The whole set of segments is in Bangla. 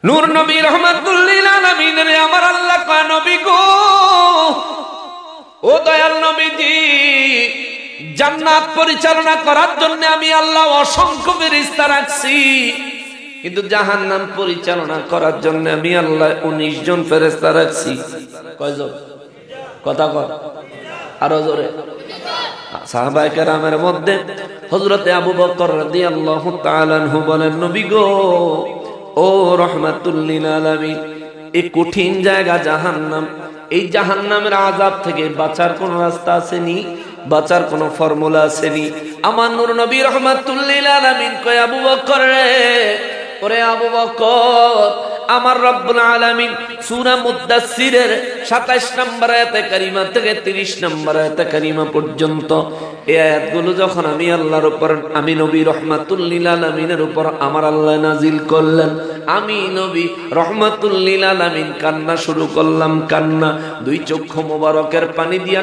নূর নবী রহমাতুল লিল আলামিনের আমার আল্লাহ কয় নবী গো, ও দয়াল নবীজি, জান্নাত পরিচালনা করার জন্য আমি আল্লাহ অসংখ্য ফেরেশতা রাখছি, কিন্তু জাহান্নাম পরিচালনা করার জন্য আমি আল্লাহ 19 জন ফেরেশতা রাখছি। কয়জন? কথা কর আরো জোরে। সাহাবায়ে কেরামের মধ্যে হযরতে আবু বকর রাদিয়াল্লাহু তাআলা আনহু বলেন, নবী গো, ও রাহমাতুল লিল আলামিন, এই কঠিন জায়গা জাহান্নাম, এই জাহান্নামের আযাব থেকে বাঁচার কোন রাস্তা আসেনি? বাঁচার কোন ফর্মুলা আসেনি? আমার নূর নবী রাহমাতুল লিল আলামিন কয়, আবু বকর রে, ওরে আবু বকর, আমার রব্বুল আলামিন সূরা মুদ্দাসসিরের 27 নম্বর আয়াতে কারিমা থেকে 30 নম্বর আয়াতে কারিমা পর্যন্ত এই আয়াতগুলো যখন আমি আল্লাহর উপর, আমি নবী রাহমাতুল লিল আলামিনের উপর আমার আল্লাহ নাজিল করলেন, আমি নবী রাহমাতুল লিল আলামিন কান্না শুরু করলাম। কান্না, দুই চক্ষু মোবারকের পানি দিয়া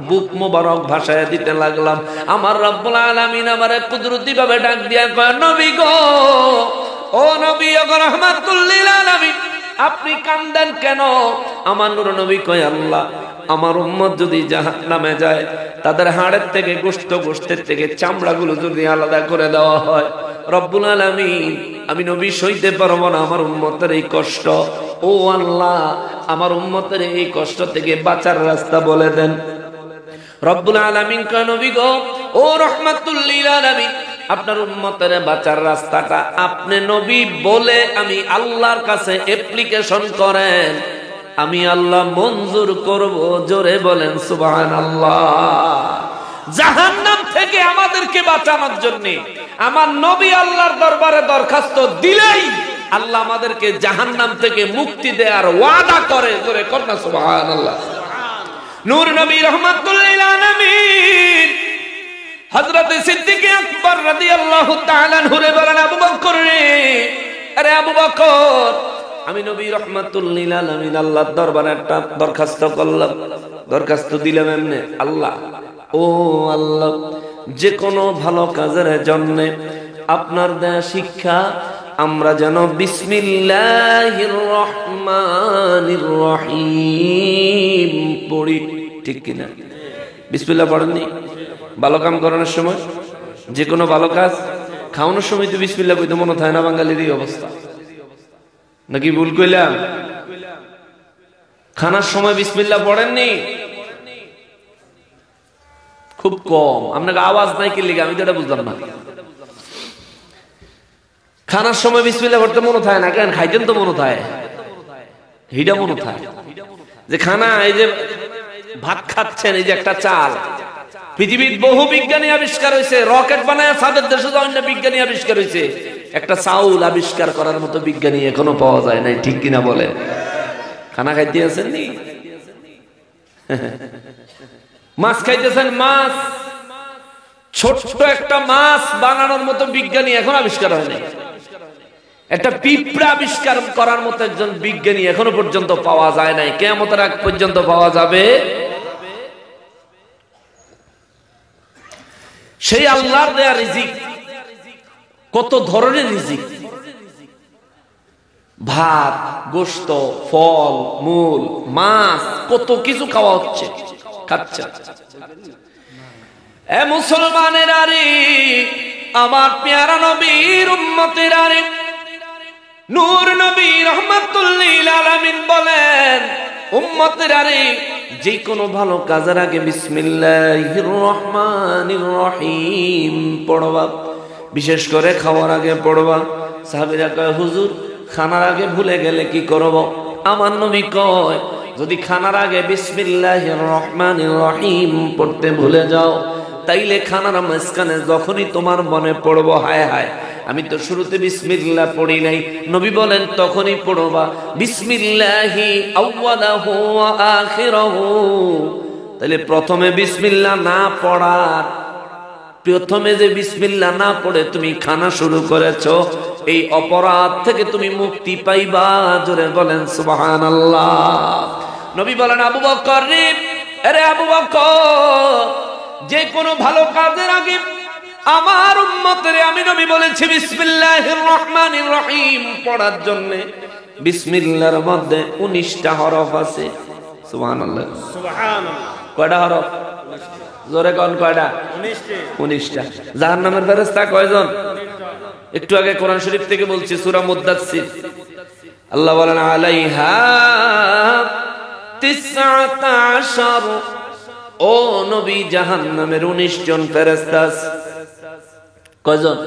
বুক মোবারক ভাসায় দিতে লাগলাম। আমার রব্বুল আলামিন আমারে কুদরতি ভাবে ডাক দিয়া কয়, নবী গো, ও নবী রাহমাতুল লিল আলামিন, আপনি কান্দেন কেন? আমার নূর নবী কয়, আল্লাহ, আমার উম্মত যদি জাহান্নামে যায়, তাদের হাড়ের থেকে গোশতের থেকে চামড়াগুলো যদি আলাদা করে দেওয়া হয়, রব্বুল আলামিন, আমি নবী সইতে পারবো না আমার উম্মতের এই কষ্ট। ও আল্লাহ, আমার উম্মতের এই কষ্ট থেকে বাঁচার রাস্তা বলে দেন। রব্বুল আলামিন কয়, নবী গো, ও রাহমাতুল লিল আলামিন, আপনার উম্মতের বাঁচার রাস্তাটা আপনি নবী বলে আমি আল্লাহর কাছে অ্যাপ্লিকেশন করেন, আমি আল্লাহ মঞ্জুর করব। জোরে বলেন সুবহানাল্লাহ। জাহান্নাম থেকে আমাদেরকে বাঁচানোর জন্য আমার নবী আল্লাহর দরবারে দরখাস্ত দিলেই আল্লাহ আমাদেরকে জাহান্নাম থেকে মুক্তি দেওয়ার ওয়াদা করে। জোরে কর না সুবহানাল্লাহ। নূর নবী রাহমাতুল লিল আলামিন হযরত সিদ্দিক আকবর রাদিয়াল্লাহু তাআলা আনহু বলেন, আবু বকর রে, আরে আবু বকর, আমি নবী রাহমাতুল লিল আলামিন আল্লাহর দরবারে একটা দরখাস্ত করলাম। দরখাস্ত দিলাম এমনে, আল্লাহ, ও আল্লাহ, যে কোনো ভালো কাজের জন্য আপনার দেয়া শিক্ষা আমরা যেন বিসমিল্লাহির রহমানির রহিম পড়ি। ঠিক কিনা? বিসমিল্লাহ পড়েননি ভালো কাম করানোর সময়? যে কোনো ভালো কাজ খাওয়ানোর সময় তো বিসমিল্লাহ কইতে মনে থাকে না? বাঙালির এই অবস্থা নাকি? ভুল কইলাম? খানার সময় বিসমিল্লাহ পড়েননি? খুব কম। আপনাকে আওয়াজ নাই কি লিখে? আমি তো এটা বুঝলাম না। খানার সময় বিসমিল্লাহ পড়তে মনে থাকে না কেন? খাইতেন তো মনে থাকে, হিডা মনে থাকে যে খানা, এই যে ভাত খাচ্ছেন, এই যে একটা চাল, পৃথিবীর বহু বিজ্ঞানী আবিষ্কার হয়েছে, রকেট বানায় সাদের দেশে অন্য বিজ্ঞানী আবিষ্কার হয়েছে, একটা চাউল আবিষ্কার করার মতো বিজ্ঞানী এখনো পাওয়া যায় নাই। ঠিক কিনা বলে? খানা খাইতে আছেন নি? মাছ খাইতেছেন, মাছ, ছোট্ট একটা মাছ বানানোর মতো বিজ্ঞানী এখন আবিষ্কার হয় নাই। একটা পিঁপড়া আবিষ্কার করার মতো একজন বিজ্ঞানী এখনো পর্যন্ত পাওয়া যায় নাই। কিয়ামতের আগ পর্যন্ত পাওয়া যাবে। সেই আল্লাহর দেয়া রিজিক, কত ধরনের রিজিক, ভাত, গোশত, ফল মূল, মাছ, কত কিছু খাওয়া হচ্ছে, খাচ্ছে। এ মুসলমানের আরে, আমার পেয়ারা নবীর উম্মতের আরে, নূর নবী রাহমাতুল লিল আলামিন বলেন, উম্মতের আরে, যে কোনো ভালো কাজের আগে বিসমিল্লাহির রহমানির রহিম পড়বা। বিশেষ করে খাওয়ার আগে পড়বা। সাহাবীরা কয়, হুজুর, খানার আগে ভুলে গেলে কি করব? আমার নবী কয়, যদি খানার আগে বিসমিল্লাহির রহমানির রহিম পড়তে ভুলে যাও, তাইলে খানার মাঝখানে যখনই তোমার মনে পড়বো, হায় হায়, আমি তো শুরুতে বিসমিল্লাহ পড়ি নাই, নবী বলেন তখনই পড়বা বিসমিল্লাহি আউয়ালাহু ওয়া আখিরাহু। তাহলে প্রথমে বিসমিল্লাহ না পড়ার, প্রথমে যে বিসমিল্লাহ না পড়ে তুমি খানা শুরু করেছো, এই অপরাধ থেকে তুমি মুক্তি পাইবা। জোরে বলেন সুবহানাল্লাহ। নবী বলেন, আবু বকর রে, আরে আবু বকর, যে কোনো ভালো কাজের আগে আমার উম্মতের আমি নবী বলেছি বিসমিল্লাহির রহমানির রহিম পড়ার জন্য। বিসমিল্লাহর মধ্যে 19টা হরফ আছে। সুবহানাল্লাহ সুবহানাল্লাহ। কয়টা হরফ? জোরে কোন কয়টা? 19টা। জাহান্নামের ফেরেশতা কয়জন? একটু আগে কোরআন শরীফ থেকে বলছি সূরা মুদ্দাসসির, আল্লাহ বলেন আলাইহা 19। ও নবী জাহান্নামের 19 জন ফেরেশতা। কয়জন?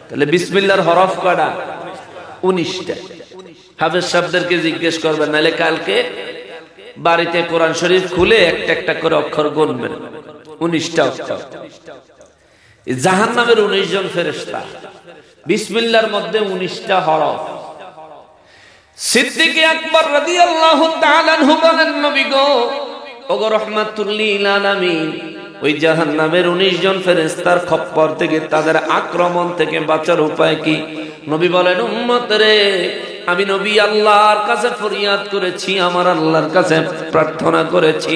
তাহলে বিসমিল্লাহর হরফ কয়টা? 19টা। হাফেজ সাহেবদেরকে জিজ্ঞেস করবেন, নাহলে কালকে বাড়িতে কোরআন শরীফ খুলে একটা একটা করে অক্ষর গুনবেন। 19টা অক্ষর। জাহান্নামের 19 জন ফেরেশতা, বিসমিল্লাহর মধ্যে 19টা হরফ। সিদ্দিক আকবর রাদিয়াল্লাহু তাআলা আনহু বলেন, নবী গো, ওগো রাহমাতুল লিল আলামিন, ওই জাহান্নামের 19 জন ফেরেশতার খপ্পর থেকে, তাদের আক্রমণ থেকে বাঁচার উপায় কি? নবী বলেন, উম্মত রে, আমি নবী আল্লাহর কাছে ফরিয়াদ করেছি, আমার আল্লাহর কাছে প্রার্থনা করেছি,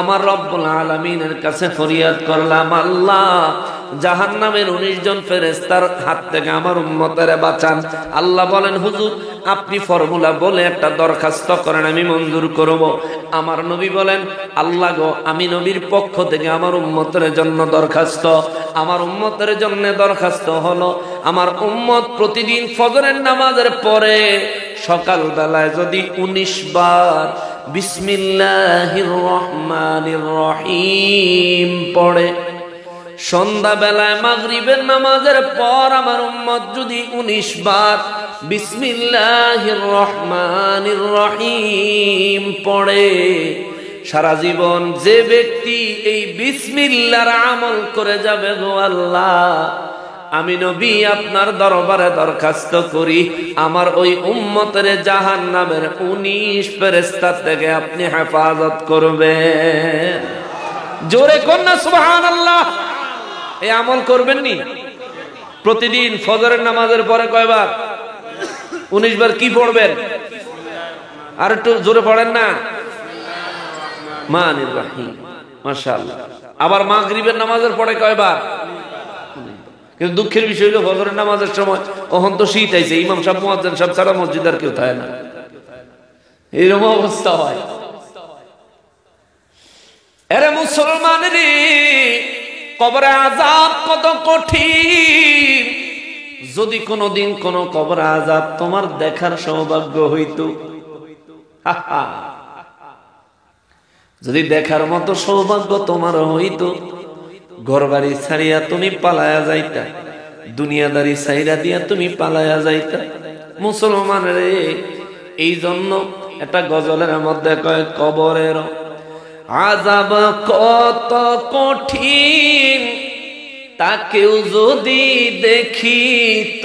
আমার রব্বুল আলামিনের কাছে ফরিয়াদ করলাম, আল্লাহ জাহান্নামের 19 জন ফেরেশতার হাত থেকে আমার উম্মতের বাঁচান। আল্লাহ বলেন, হুজুর আপনি ফর্মুলা বলে একটা দরখাস্ত করেন, আমি মঞ্জুর করব। আমার নবী বলেন, আল্লাহ গো, আমি নবীর পক্ষ থেকে আমার উম্মতের জন্য দরখাস্ত, আমার উম্মতের জন্য দরখাস্ত হলো, আমার উম্মত প্রতিদিন ফজরের নামাজের পরে সকাল বেলায় যদি 19 বার বিসমিল্লাহির রহমানির রহিম পড়ে, সন্ধ্যা বেলায় মাগরিবের নামাজের পর আমার উম্মত যদি 19 বার বিসমিল্লাহির রহমানির রহিম পড়ে, সারা জীবন যে ব্যক্তি এই বিসমিল্লাহর আমল করে যাবে, গো আল্লাহ, আমি নবী আপনার দরবারে দরখাস্ত করি, আমার ওই উম্মতের জাহান্নামের 19 ফেরেশতা থেকে আপনি হেফাজত করবেন। জোরে কন্যা সুবহানাল্লাহ। এই আমল করবেন নি? প্রতিদিন ফজরের নামাজের পরে কয়বার? 19 বার। কি পড়বেন? আর একটু জোরে পড়েন না। মানির রহিম, মাশাআল্লাহ। আবার মাগরিবের নামাজের পরে কয়বার? কিন্তু দুঃখের বিষয় হলো ফজরের নামাজের সময় ওহন তো শীত আইছে, ইমাম সাহেব মুয়াজ্জিন সাহেব ছাড়া মসজিদ আর কেউ থাকে না, এরকম অবস্থা হয়। আরে মুসলমান রে, কবরে আযাব কত কঠিন। যদি কোনদিন কোন কবরে আযাব তোমার দেখার সৌভাগ্য হইতো, যদি দেখার মতো সৌভাগ্য তোমার হইতো, ঘরবাড়ি ছাড়িয়া তুমি পালায়া যাইতা, দুনিয়াদারি ছাইরা দিয়া তুমি পালায়া যাইতা। মুসলমান রে, এই জন্য একটা গজলের মধ্যে কয়, কবরের আযাব কত কঠিন, তাকেও যদি দেখিত,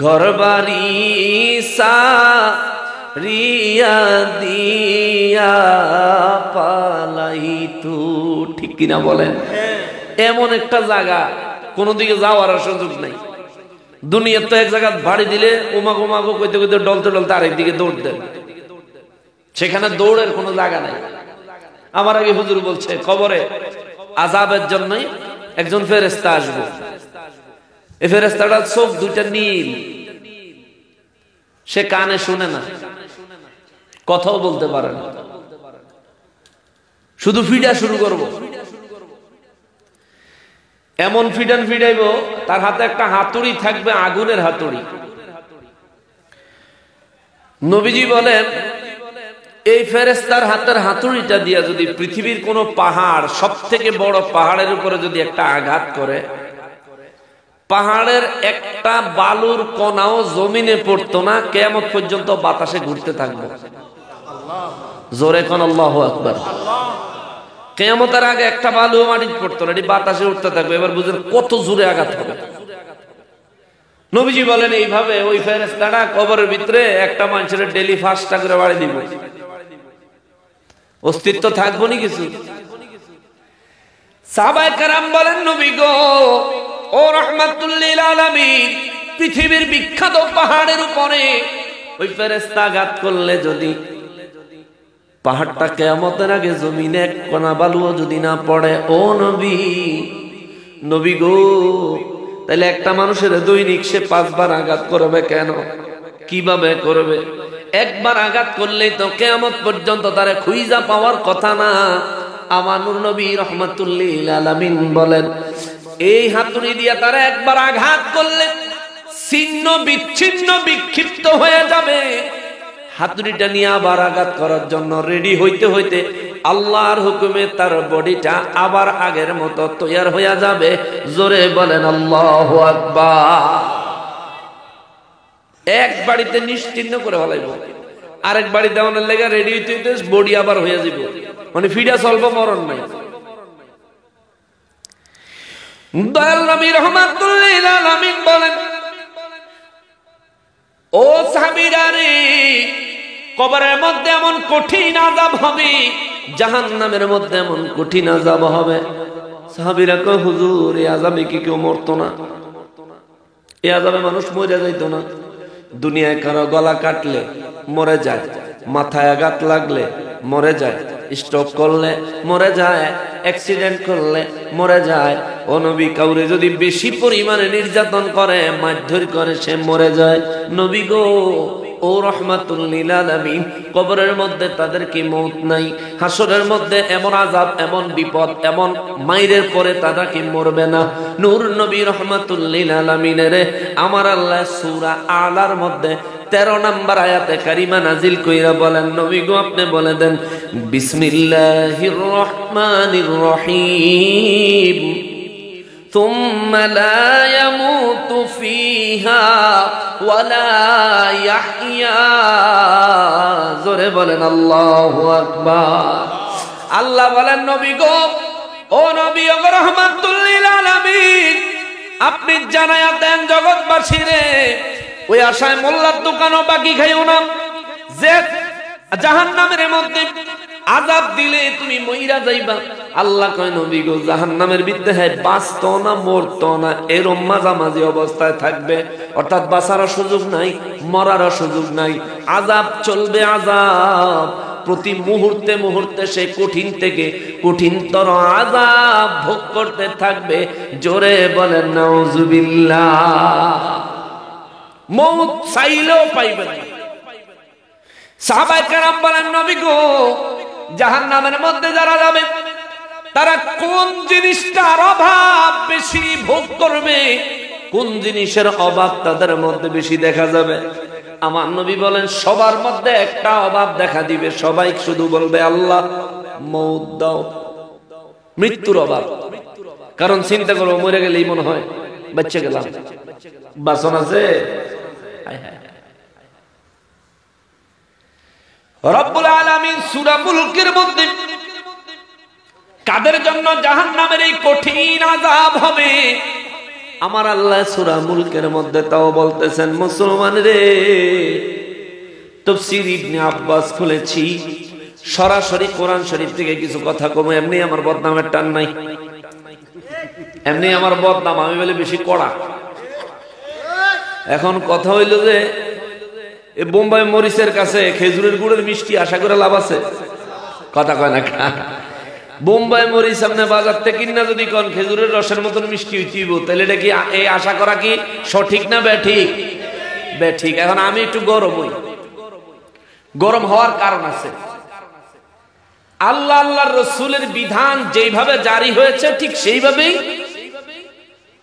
ঘরবাড়ি রিয়া দিয়া পালাইতু। ঠিক কিনা বলেন? এমন একটা জায়গা কোন দিকে যাওয়ার সুযোগ নাই। দুনিয়ার তো এক জায়গা ভাড়ি দিলে ওমাগো মাগো কইতে কইতে ডলতে ডলতে আরেক দিকে দৌড় দেন, সেখানে দৌড়ের কোনো জায়গা নাই। আমার আগে হুজুর বলছে, কবরে আযাবের জন্যই একজন ফেরেশতা আসবে। এই ফেরেশতাটার চোখ দুইটা নীল, সে কানে শুনে না, কথাও বলতে পারে না, শুধু ফিডা শুরু করব। এমন ফিডান ফিডাইব, তার হাতে একটা হাতুড়ি থাকবে, আগুনের হাতুড়ি। নবীজি বলেন, এই ফেরেশতার হাতের হাতুড়িটা দিয়া যদি পৃথিবীর কোন পাহাড়, সব থেকে বড় পাহাড়ের উপরে যদি একটা আঘাত করে, পাহাড়ের একটা বালুর কণাও জমিনে পড়তো না, কিয়ামত পর্যন্ত বাতাসে ঘুরতে থাকবে। জোরে কোন আল্লাহু আকবার। কিয়ামতের আগে একটা বালু মাটিতে পড়তো না, এটি বাতাসে উঠতে থাকবে। এবার বুঝেন কত জোরে আঘাত হবে। নবীজি বলেন, এইভাবে ওই ফেরেশতাটা কবরের ভিতরে একটা মানুষের ডেলি 5টা করে বাড়ি দিব, অস্তিত্ব থাকবো নি কিছু। সাহাবায়ে কেরাম বলেন, নবী গো, ও রাহমাতুল লিল আলামিন, পৃথিবীর বিখ্যাত পাহাড়ের উপরে ওই ফেরেশতা আঘাত করলে যদি পাহাড়টা কিয়ামতের আগে জমিনে এক কণা বালুও যদি না পড়ে, ও নবী, নবী গো, তাহলে একটা মানুষের দৈনিক সে 5 বার আঘাত করবে কেন? কিভাবে করবে? একবার আঘাত করলেই তো কিয়ামত পর্যন্ত তারে খুঁজা পাওয়ার কথা না। আমার নূর নবী রাহমাতুল লিল আলামিন বলেন, এই হাতুড়ি দিয়া তারা একবার আঘাত করলে ছিন্ন বিচ্ছিন্ন বিক্ষিপ্ত হয়ে যাবে। হাতুড়িটা নিয়ে আবার আঘাত করার জন্য রেডি হইতে হইতে আল্লাহর হুকুমে তার বডিটা আবার আগের মতো তৈয়ার হয়ে যাবে। জোরে বলেন আল্লাহু আকবার। এক বাড়িতে নিশ্চিহ্ন করে ফেলাইব, আরেক বাড়িতে অনেক লেগে রেডি হইতে হইতে বডি আবার হয়ে যাব, মানে ফিডা চলব, মরণ নাই। দয়াল নবী রাহমাতুল লিল আলামিন বলেন, ও সাহাবীরা রে, কবরের মধ্যে এমন কঠিন আযাব হবে, জাহান্নামের মধ্যে এমন কঠিন আযাব হবে। সাহাবীরা কয়, হুজুর, এই আযাবে কি কেউ মরতো না? এই আযাবে মানুষ মরে যাইতো না? দুনিয়ায় কারো গলা কাটলে মরে যায়, মাথায় আঘাত লাগলে মরে যায়, স্ট্রোক করলে মরে যায়, অ্যাক্সিডেন্ট করলে মরে যায়। ও নবী, কাউরে যদি বেশি পরিমাণে নির্যাতন করে, মারধর করে, সে মরে যায়। নবী গো, ও রাহমাতুল লিল আলামিন, কবরের মধ্যে তাদের কি মউত নাই? হাসরের মধ্যে এমন আযাব, এমন বিপদ, এমন মাইরের পরে তারা কি মরবে না? নূর নবী রাহমাতুল লিল আলামিনের আমার আল্লাহ সূরা আলার মধ্যে 13 নম্বর আয়াতে কারিমা নাজিল কইরা বলেন, নবী গো, আপনি বলে দেন, বিসমিল্লাহির রহমানির রহিম, ثم لا يموت فيها ولا يحيا। জোরে বলেন আল্লাহু আকবার। আল্লাহ বলেন, নবী গো, ও নবী গো রাহমাতুল লিল আলামিন, আপনি জানায়া দেন জগৎবাসীরে, ওই আশায় মোল্লার দোকানও বাকি খাইও না, যে জাহান্নামের মধ্যে আযাব দিলে তুমি মইরা যাইবা। আল্লাহ কয়, নবী গো, জাহান্নামের ভিতরে হয় বাঁচতো না, মরতো না, এরম মাঝামাঝি অবস্থায় থাকবে, অর্থাৎ বাঁচারও সুযোগ নাই, মরারও সুযোগ নাই। আযাব চলবে, আযাব প্রতি মুহূর্তে মুহূর্তে সে কঠিন থেকে কঠিনতর আযাব ভোগ করতে থাকবে। জোরে বলেন নাউজুবিল্লাহ। মউত চাইলেও পাইবেন না। সাহাবায়ে কেরাম বলেন, নবী গো, জাহান্নামের মধ্যে যারা যাবে তারা কোন জিনিসটার অভাব বেশি ভোগ করবে, কোন জিনিসের অভাব তাদের মধ্যে বেশি দেখা যাবে? আমার নবী বলেন, সবার মধ্যে একটা অভাব দেখা দিবে, সবাই শুধু বলবে, আল্লাহ মউত দাও, মৃত্যুর অভাব। কারণ চিন্তা করো, মরে গেলেই মনে হয় বাচ্চা গেলাম, বাসন আছে। রব্বুল আলামিন সূরা মুলকের মধ্যে কাদের জন্য জাহান্নামের এই কঠিন আযাব হবে, আমার আল্লাহ সূরা মুলকের মধ্যে তাও বলতেছেন, মুসলমান রে, তাফসীর ইবনে আব্বাস খুলেছি, সরাসরি কোরআন শরীফ থেকে কিছু কথা কম। এমনি আমার বদনামের টান নাই, এমনি আমার বদনাম আমি বলে বেশি কড়া। এখন কথা হইল যে বোম্বাই মরিচের কাছে খেজুরের গুড়ের মিষ্টি আশা করে লাভ আছে? কথা কয় না। বোম্বাই মরিচ আপনি বাজার থেকে কিনা যদি কোন খেজুরের রসের মতন মিষ্টি হইতিব, তাহলে এটা কি এই আশা করা কি সঠিক না বেঠিক? বেঠিক। এখন আমি একটু গরম হই, গরম হওয়ার কারণ আছে। আল্লাহ আল্লাহর রাসূলের বিধান যেইভাবে জারি হয়েছে ঠিক সেইভাবেই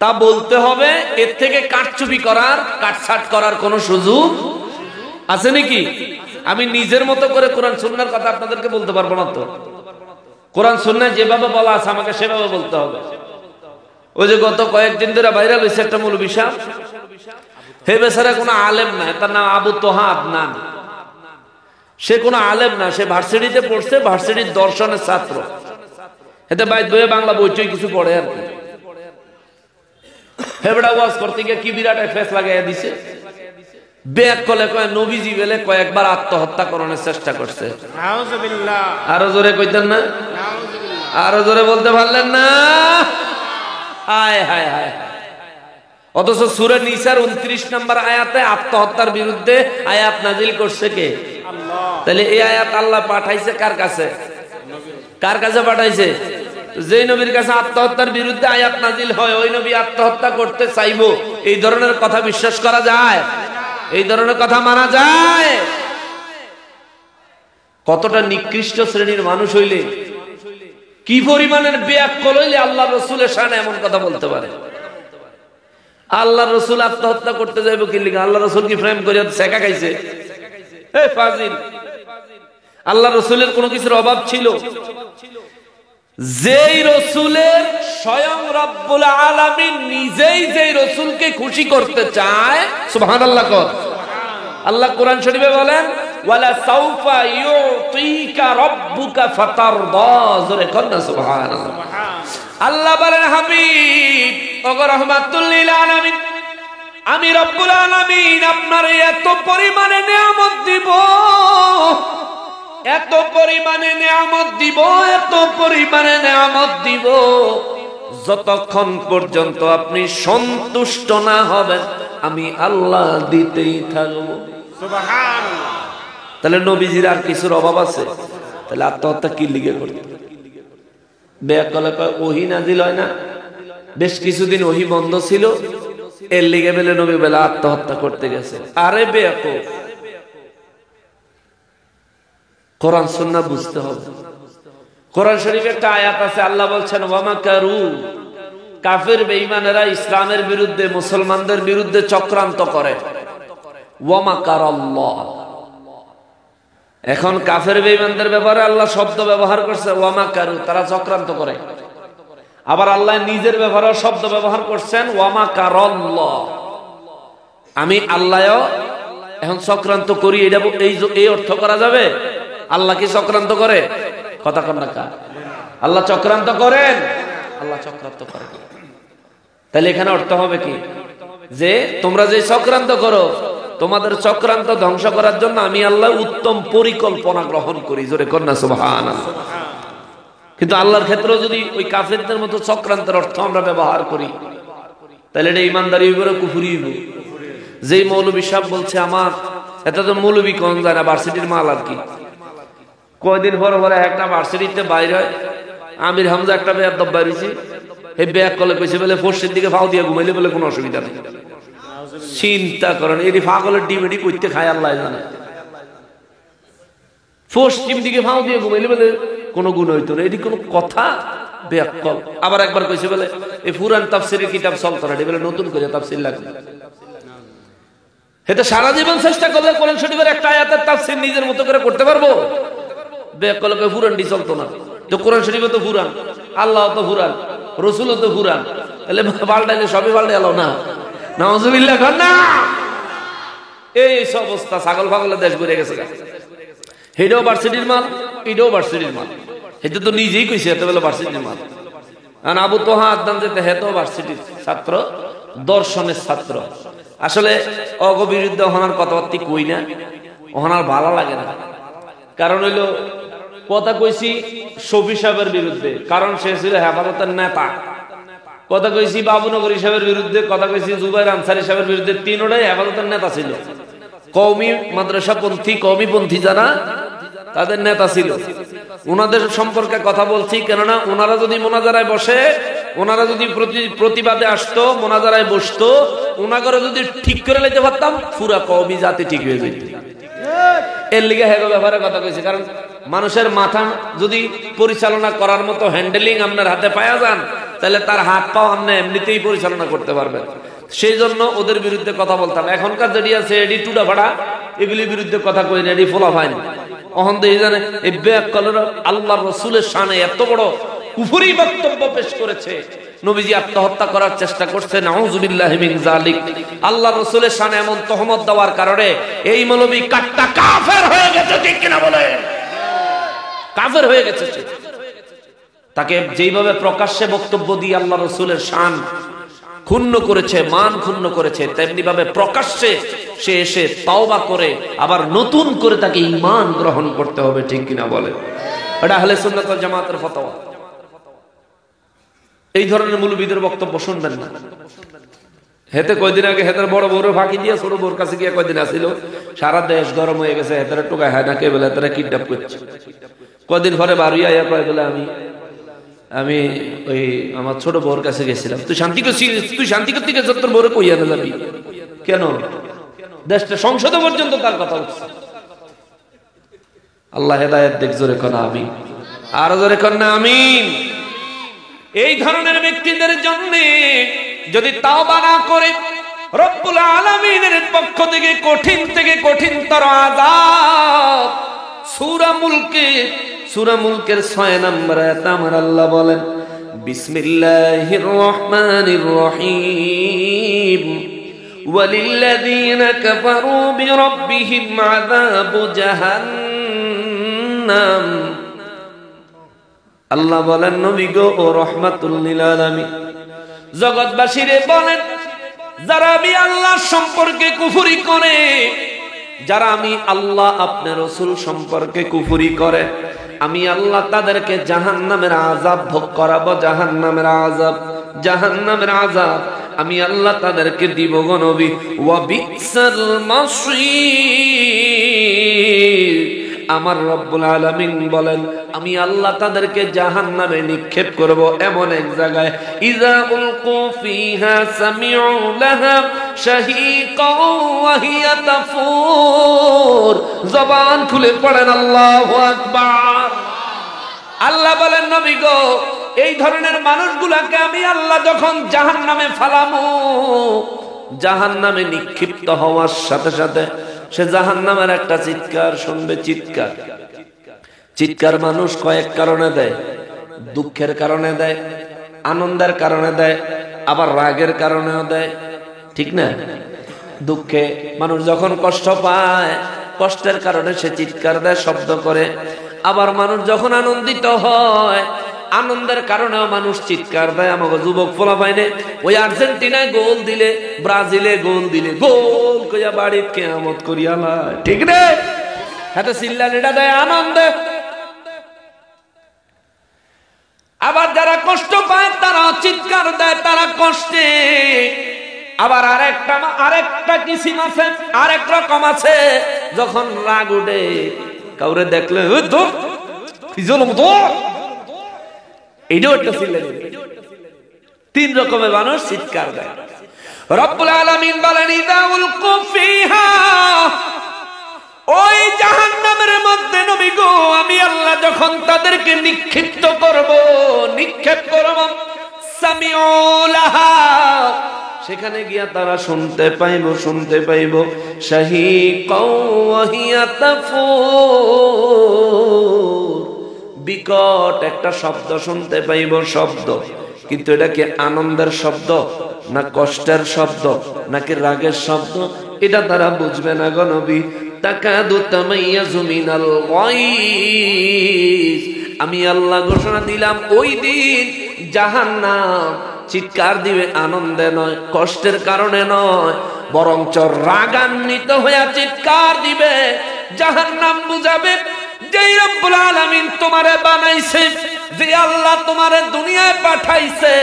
তা বলতে হবে। এর থেকে কাটচুপি করার, কাটছাট করার কোনো সুযোগ আছে নাকি? আমি নিজের মতো করে কোরআন সুন্নাহর কথা আপনাদেরকে বলতে পারবো না। তো কোরআন সুন্নাহ যেভাবে বলা আছে আমাকে সেভাবে বলতে হবে। ওই যে গত কয়েকদিন ধরে ভাইরাল হয়েছে একটা মৌলবী সাহেব, হে বেচারা কোনো আলেম না, তার নাম আবু তোহা আদনান। সে কোনো আলেম না, সে ভার্সিটিতে পড়ছে, ভার্সিটির দর্শনের ছাত্র। এতে বাইত বইয়ে বাংলা বইটই কিছু পড়ে আর কি। হেবড়া ওয়াজ করতে গিয়ে কি বিরাট ফেস লাগাইয়া দিছে। বেক কলে কয় নবীজি বেলে কয়েকবার আত্মহত্যা করানোর চেষ্টা করছে। নাউজুবিল্লাহ। আরো জোরে কইতেন না? নাউজুবিল্লাহ। আরো জোরে বলতে পারলেন না? হায় হায় হায়। অথচ সূরা নিসার 29 নম্বর আয়াতে আত্মহত্যার বিরুদ্ধে আয়াত নাজিল করছে কে? তাহলে এই আয়াত আল্লাহ পাঠাইছে কার কাছে? কার কাছে পাঠাইছে? যে নবীর কাছে আত্মহত্যার বিরুদ্ধে আয়াত নাজিল হয় ওই নবী আত্মহত্যা করতে চাইবো, এই ধরনের কথা বিশ্বাস করা যায়? এই ধরনের কথা মানা যায়? কতটা নিকৃষ্ট শ্রেণীর মানুষ হইলে, কি পরিমাণের বেয়াক্কল হইলে আল্লাহ রসুলের শানে এমন কথা বলতে পারে? আল্লাহ রসুল আত্মহত্যা করতে যাইবো কি লিখা? আল্লাহ রসুল কি ফ্রেম করে শেখা খাইছে? আল্লাহ রসুলের কোন কিছুর অভাব ছিল? যেই রসুলের স্বয়ং রব্বুল আলামিন নিজেই যেই রসুলকে খুশি করতে চায়, সুবহানাল্লাহ কর। আল্লাহ কোরআন শরীফে বলেন ওয়ালা সাউফা ইউতিকা রাব্বুকা ফাতারদা, জোরে কর না সুবহানাল্লাহ। আল্লাহ বলেন হাবিব ওগো রাহমাতুল লিল আলামিন, আমি রব্বুল আলামিন আপনার এত পরিমাণে নিয়ামত দিব, এত পরিমাণে নিয়ামত দিব, এত পরিমাণে নিয়ামত দিব, যতক্ষণ পর্যন্ত আপনি সন্তুষ্ট না হবেন আমি আল্লাহ দিতেই থাকব। সুবহানাল্লাহ। তাহলে নবীজির আর কিছুর অভাব আছে? তাহলে আত্মহত্যা কি লিগে করতে? বেয়াকলে কয় ওহী নাজিল হয় না, বেশ কিছুদিন ওহী বন্ধ ছিল, এর লিগে বেলে নবী বেলা আত্মহত্যা করতে গেছে। আরে বেয়াকুব, কোরআন সুন্নাহ বুঝতে হবে। কোরআন শরীফে একটা আয়াত আছে, আল্লাহ বলছেন ওয়ামাকারু, কাফের বেঈমানেরা ইসলামের বিরুদ্ধে মুসলমানদের বিরুদ্ধে চক্রান্ত করে। ওয়ামাকারাল্লাহ, এখন কাফের বেঈমানদের ব্যাপারে আল্লাহ শব্দ ব্যবহার করছে ওয়ামাকারু, তারা চক্রান্ত করে। আবার আল্লাহ নিজের ব্যাপারে শব্দ ব্যবহার করছেন ওয়ামাকারাল্লাহ, আমি আল্লাহ এখন চক্রান্ত করি। এটা এই অর্থ করা যাবে? আল্লাহ কি চক্রান্ত করে? কথা কন না কা? আল্লাহ চক্রান্ত করেন? আল্লাহ চক্রান্ত করেন। তাহলে এখানে অর্থ হবে কি যে তোমরা যে চক্রান্ত করো, তোমাদের চক্রান্ত ধ্বংস করার জন্য আমি আল্লাহ উত্তম পরিকল্পনা গ্রহণ করি। জোরে কর না সুবহানাল্লাহ। কিন্তু আল্লাহর ক্ষেত্রে যদি ওই কাফেরদের মতো চক্রান্তের অর্থ আমরা ব্যবহার করি, তাহলে এটা ইমানদারি হইবে, কুফরি হইবে। যেই মৌলবী সাহেব বলছে আমার, এটা তো মৌলবী কোন যায় না, ভার্সিটির মাল আর কি। কয়দিন পরে পরে একটা ভার্সিটিতে বাইরে হয়, আমির হামজা একটা বেয়ার দব্বা রয়েছি, এই ব্যাগ কলে কইছে বলে ফোর্সের দিকে ফাও দিয়ে ঘুমাইলে বলে কোনো অসুবিধা নেই। চিন্তা করেন, এটি ফাগলের ডিম এটি করতে খায় আল্লাহ জানে। পশ্চিম দিকে ফাও দিয়ে ঘুমাইলে বলে কোনো গুণ হইতো না, এটি কোনো কথা? ব্যাকল। আবার একবার কইছে বলে এই পুরান তাফসীরের কিতাব চলতো না, বলে নতুন করে তাফসীর লাগবে। এটা সারা জীবন চেষ্টা করলে কোরআন শরীফের একটা আয়াতের তাফসীর নিজের মতো করে করতে পারবো? ব্যাকলকে পুরানটি চলতো না। তো কোরআন শরীফে তো পুরান, আল্লাহ তো পুরান, রসুলও তো পুরান, তাহলে পাল্টাইলে সবই পাল্টে এলো না? নাউজুবিল্লাহ কর না। এই অবস্থা, ছাগল ফাগলের দেশ ঘুরে গেছে। হেডও ভার্সিটির মাল, এটাও ভার্সিটির মাল। এটা তো নিজেই কইছে এত বেলা ভার্সিটির মাল। আর আবু তোহা আদনান যেতে হেতো ভার্সিটির ছাত্র, দর্শনের ছাত্র। আসলে অগ বিরুদ্ধে ওনার কথাবার্তা কই না, ওনার ভালো লাগে না। কারণ হইলো কথা কইছি শফি সাহেবের বিরুদ্ধে, কারণ সে ছিল হেফাজতের নেতা। কথা কইছি বাবুনগরী সাহেবের বিরুদ্ধে, কথা কইছি জুবাইর আনসারী সাহেবের বিরুদ্ধে, তিনটাই হেফাজতের নেতা ছিল। কওমি মাদ্রাসাপন্থী, কওমিপন্থী যারা, তাদের নেতা ছিল। ওনাদের সম্পর্কে কথা বলছি, কেননা ওনারা যদি মোনাজারায় বসে, ওনারা যদি প্রতিবাদে আসতো, মোনাজারায় বসতো, ওনাকে যদি ঠিক করে নিতে পারতাম পুরা কওমি জাতি ঠিক হয়ে যেত। এর লিগে হেগো ব্যাপারে কথা কইছি, কারণ মানুষের মাথা যদি পরিচালনা করার মতো হ্যান্ডেলিং আপনার হাতে পাওয়া যান, তাহলে তার হাত পাও আপনি এমনিতেই পরিচালনা করতে পারবেন। সেই জন্য ওদের বিরুদ্ধে কথা বলতাম। এখনকার যেটি আছে এডি টুডা ভাড়া, এগুলির বিরুদ্ধে কথা কই না, এডি ফোলা ফাইন। অহন দেই জানে এই বেয়াক্কলের আল্লাহর রাসূলের শানে এত বড় কুফরি বক্তব্য পেশ করেছে। নবীজি আত্মহত্যা করার চেষ্টা করছে, নাউযুবিল্লাহি মিন যালিক। আল্লাহর রাসূলের শানে এমন তহমত দেওয়ার কারণে এই মৌলবী কাট্টা কাফের হয়ে গেছে, ঠিক কিনা বলেন? কাফের হয়ে গেছে। তাকে যেইভাবে প্রকাশ্যে বক্তব্য দিয়ে আল্লাহর রাসূলের শান ক্ষুণ্ণ করেছে, মান ক্ষুণ্ণ করেছে, তেমনি ভাবে প্রকাশ্যে সে এসে তাওবা করে আবার নতুন করে তাকে ঈমান গ্রহণ করতে হবে, ঠিক কিনা বলে? এটা আহলে সুন্নাত ওয়াল জামাতের ফতোয়া। এই ধরনের মৌলবীদের বক্তব্য শুনবেন না। হেতে কয়দিন আগে হেতের বড় বড় ফাঁকি দিয়ে ছোট বউর কাছে গিয়ে কয়দিন আসিল, সারা দেশ গরম হয়ে গেছে, হেতারা টোকায় হয় না কে বলে হেতারা কিডন্যাপ করছে। কদিন পরে বাড়ি আইয়া কয় বলে আমি ওই আমার ছোট বউর কাছে গেছিলাম। তুই শান্তি করতে গেছ, তোর বউরে কইয়া না যাবি কেন? দেশটা সংসদে পর্যন্ত তার কথা উঠছে। আল্লাহ হেদায়েত দেখ, জোরে কোন আমিন, আরো জোরে কোন আমিন। এই ধরনের ব্যক্তিদের জন্য যদি তাওবা না করে রব্বুল আলামিনের পক্ষ থেকে কঠিনতর আযাব, সূরা মুলকের 6 নম্বর আয়াতে আমার আল্লাহ বলেন, বিসমিল্লাহির রহমানির রহিম, ওয়ালিল্লাযীনা কাফারু বিরাব্বিহিম আযাবু জাহান্নাম। আল্লাহ বলেন, নবী গো ও রাহমাতুল লিল আলামিন, জগৎবাসীরে বলেন, যারা আমি আল্লাহ সম্পর্কে কুফরি করে, যারা আমি আল্লাহ আপনার রাসূল সম্পর্কে কুফরি করে, আমি আল্লাহ তাদেরকে জাহান্নামের আযাব ভোগ করাবো। জাহান্নামের আযাব আমি আল্লাহ তাদেরকে দিব গো নবী। ওয়া বিসাল মাসীর, আমার রব্বুল আলামিন বলেন, আমি আল্লাহ তাদেরকে জাহান্নামে নিক্ষেপ করব এমন এক জায়গায়, ইযা উলকু ফিহা সামিউ লাহা শাহীকাও ওয়া হিয়া তাফুর। জবান খুলে পড়েন আল্লাহু আকবার। আল্লাহ বলেন, নবী গো, এই ধরনের মানুষগুলাকে আমি আল্লাহ যখন জাহান্নামে ফালামু, জাহান্নামে নিক্ষিপ্ত হওয়ার সাথে সাথে সে জাহান্নামের একটা চিৎকার শুনবে। চিৎকার মানুষ কয়েক কারণে দেয়, দুঃখের কারণে দেয়, আনন্দের কারণে দেয়, আবার রাগের কারণেও দেয়, ঠিক না? দুঃখে মানুষ যখন কষ্ট পায়, কষ্টের কারণে সে চিৎকার দেয়, শব্দ করে। আবার মানুষ যখন আনন্দিত হয়, আনন্দের কারণেও মানুষ চিৎকার দেয়। আমাকে যুবক ফোলা পাইনে ওই আর্জেন্টিনায় গোল দিলে, ব্রাজিলে গোল দিলে, গোল কইয়া বাড়িতে কিয়ামত করিয়া লয়, ঠিক রে? হাতে চিল্লানিটা দেয় আনন্দে। আবার যারা কষ্ট পায় তারা চিৎকার দেয়, তারা কষ্টে। আবার আরেকটা কিসিম আছে, আরেক রকম আছে, যখন রাগ উঠে কাউরে দেখলে এইটাও একটা চিল্লানি। 3 রকমের মানুষ চিৎকার দেয়। রব্বুল আলামিন বলেন, ইযা উলকু ফিহা, ওই জাহান্নামের মধ্যে নবী গো আমি আল্লাহ যখন তাদেরকে নিক্ষেপ করব, সামিউ লাহা, সেখানে গিয়া তারা শুনতে পাইব শাহীকাও ওয়া হিয়া তাফুর, বিকট একটা শব্দ শুনতে পাইব। শব্দ কিন্তু এটা কি আনন্দের শব্দ না কষ্টের শব্দ নাকি রাগের শব্দ, এটা তারা বুঝবে না গো নবী। তাকাদু তামাইয়াজু মিনাল গায়জ, আমি আল্লাহ ঘোষণা দিলাম ওই দিন জাহান্নাম চিৎকার দিবে, আনন্দে নয়, কষ্টের কারণে নয়, বরঞ্চ রাগান্বিত হয়ে চিৎকার দিবে। জাহান্নাম বুঝাবে, যেই রব্বুল আলামিন তোমারে বানাইছে, যে আল্লাহ তোমারে দুনিয়ায় পাঠাইছে,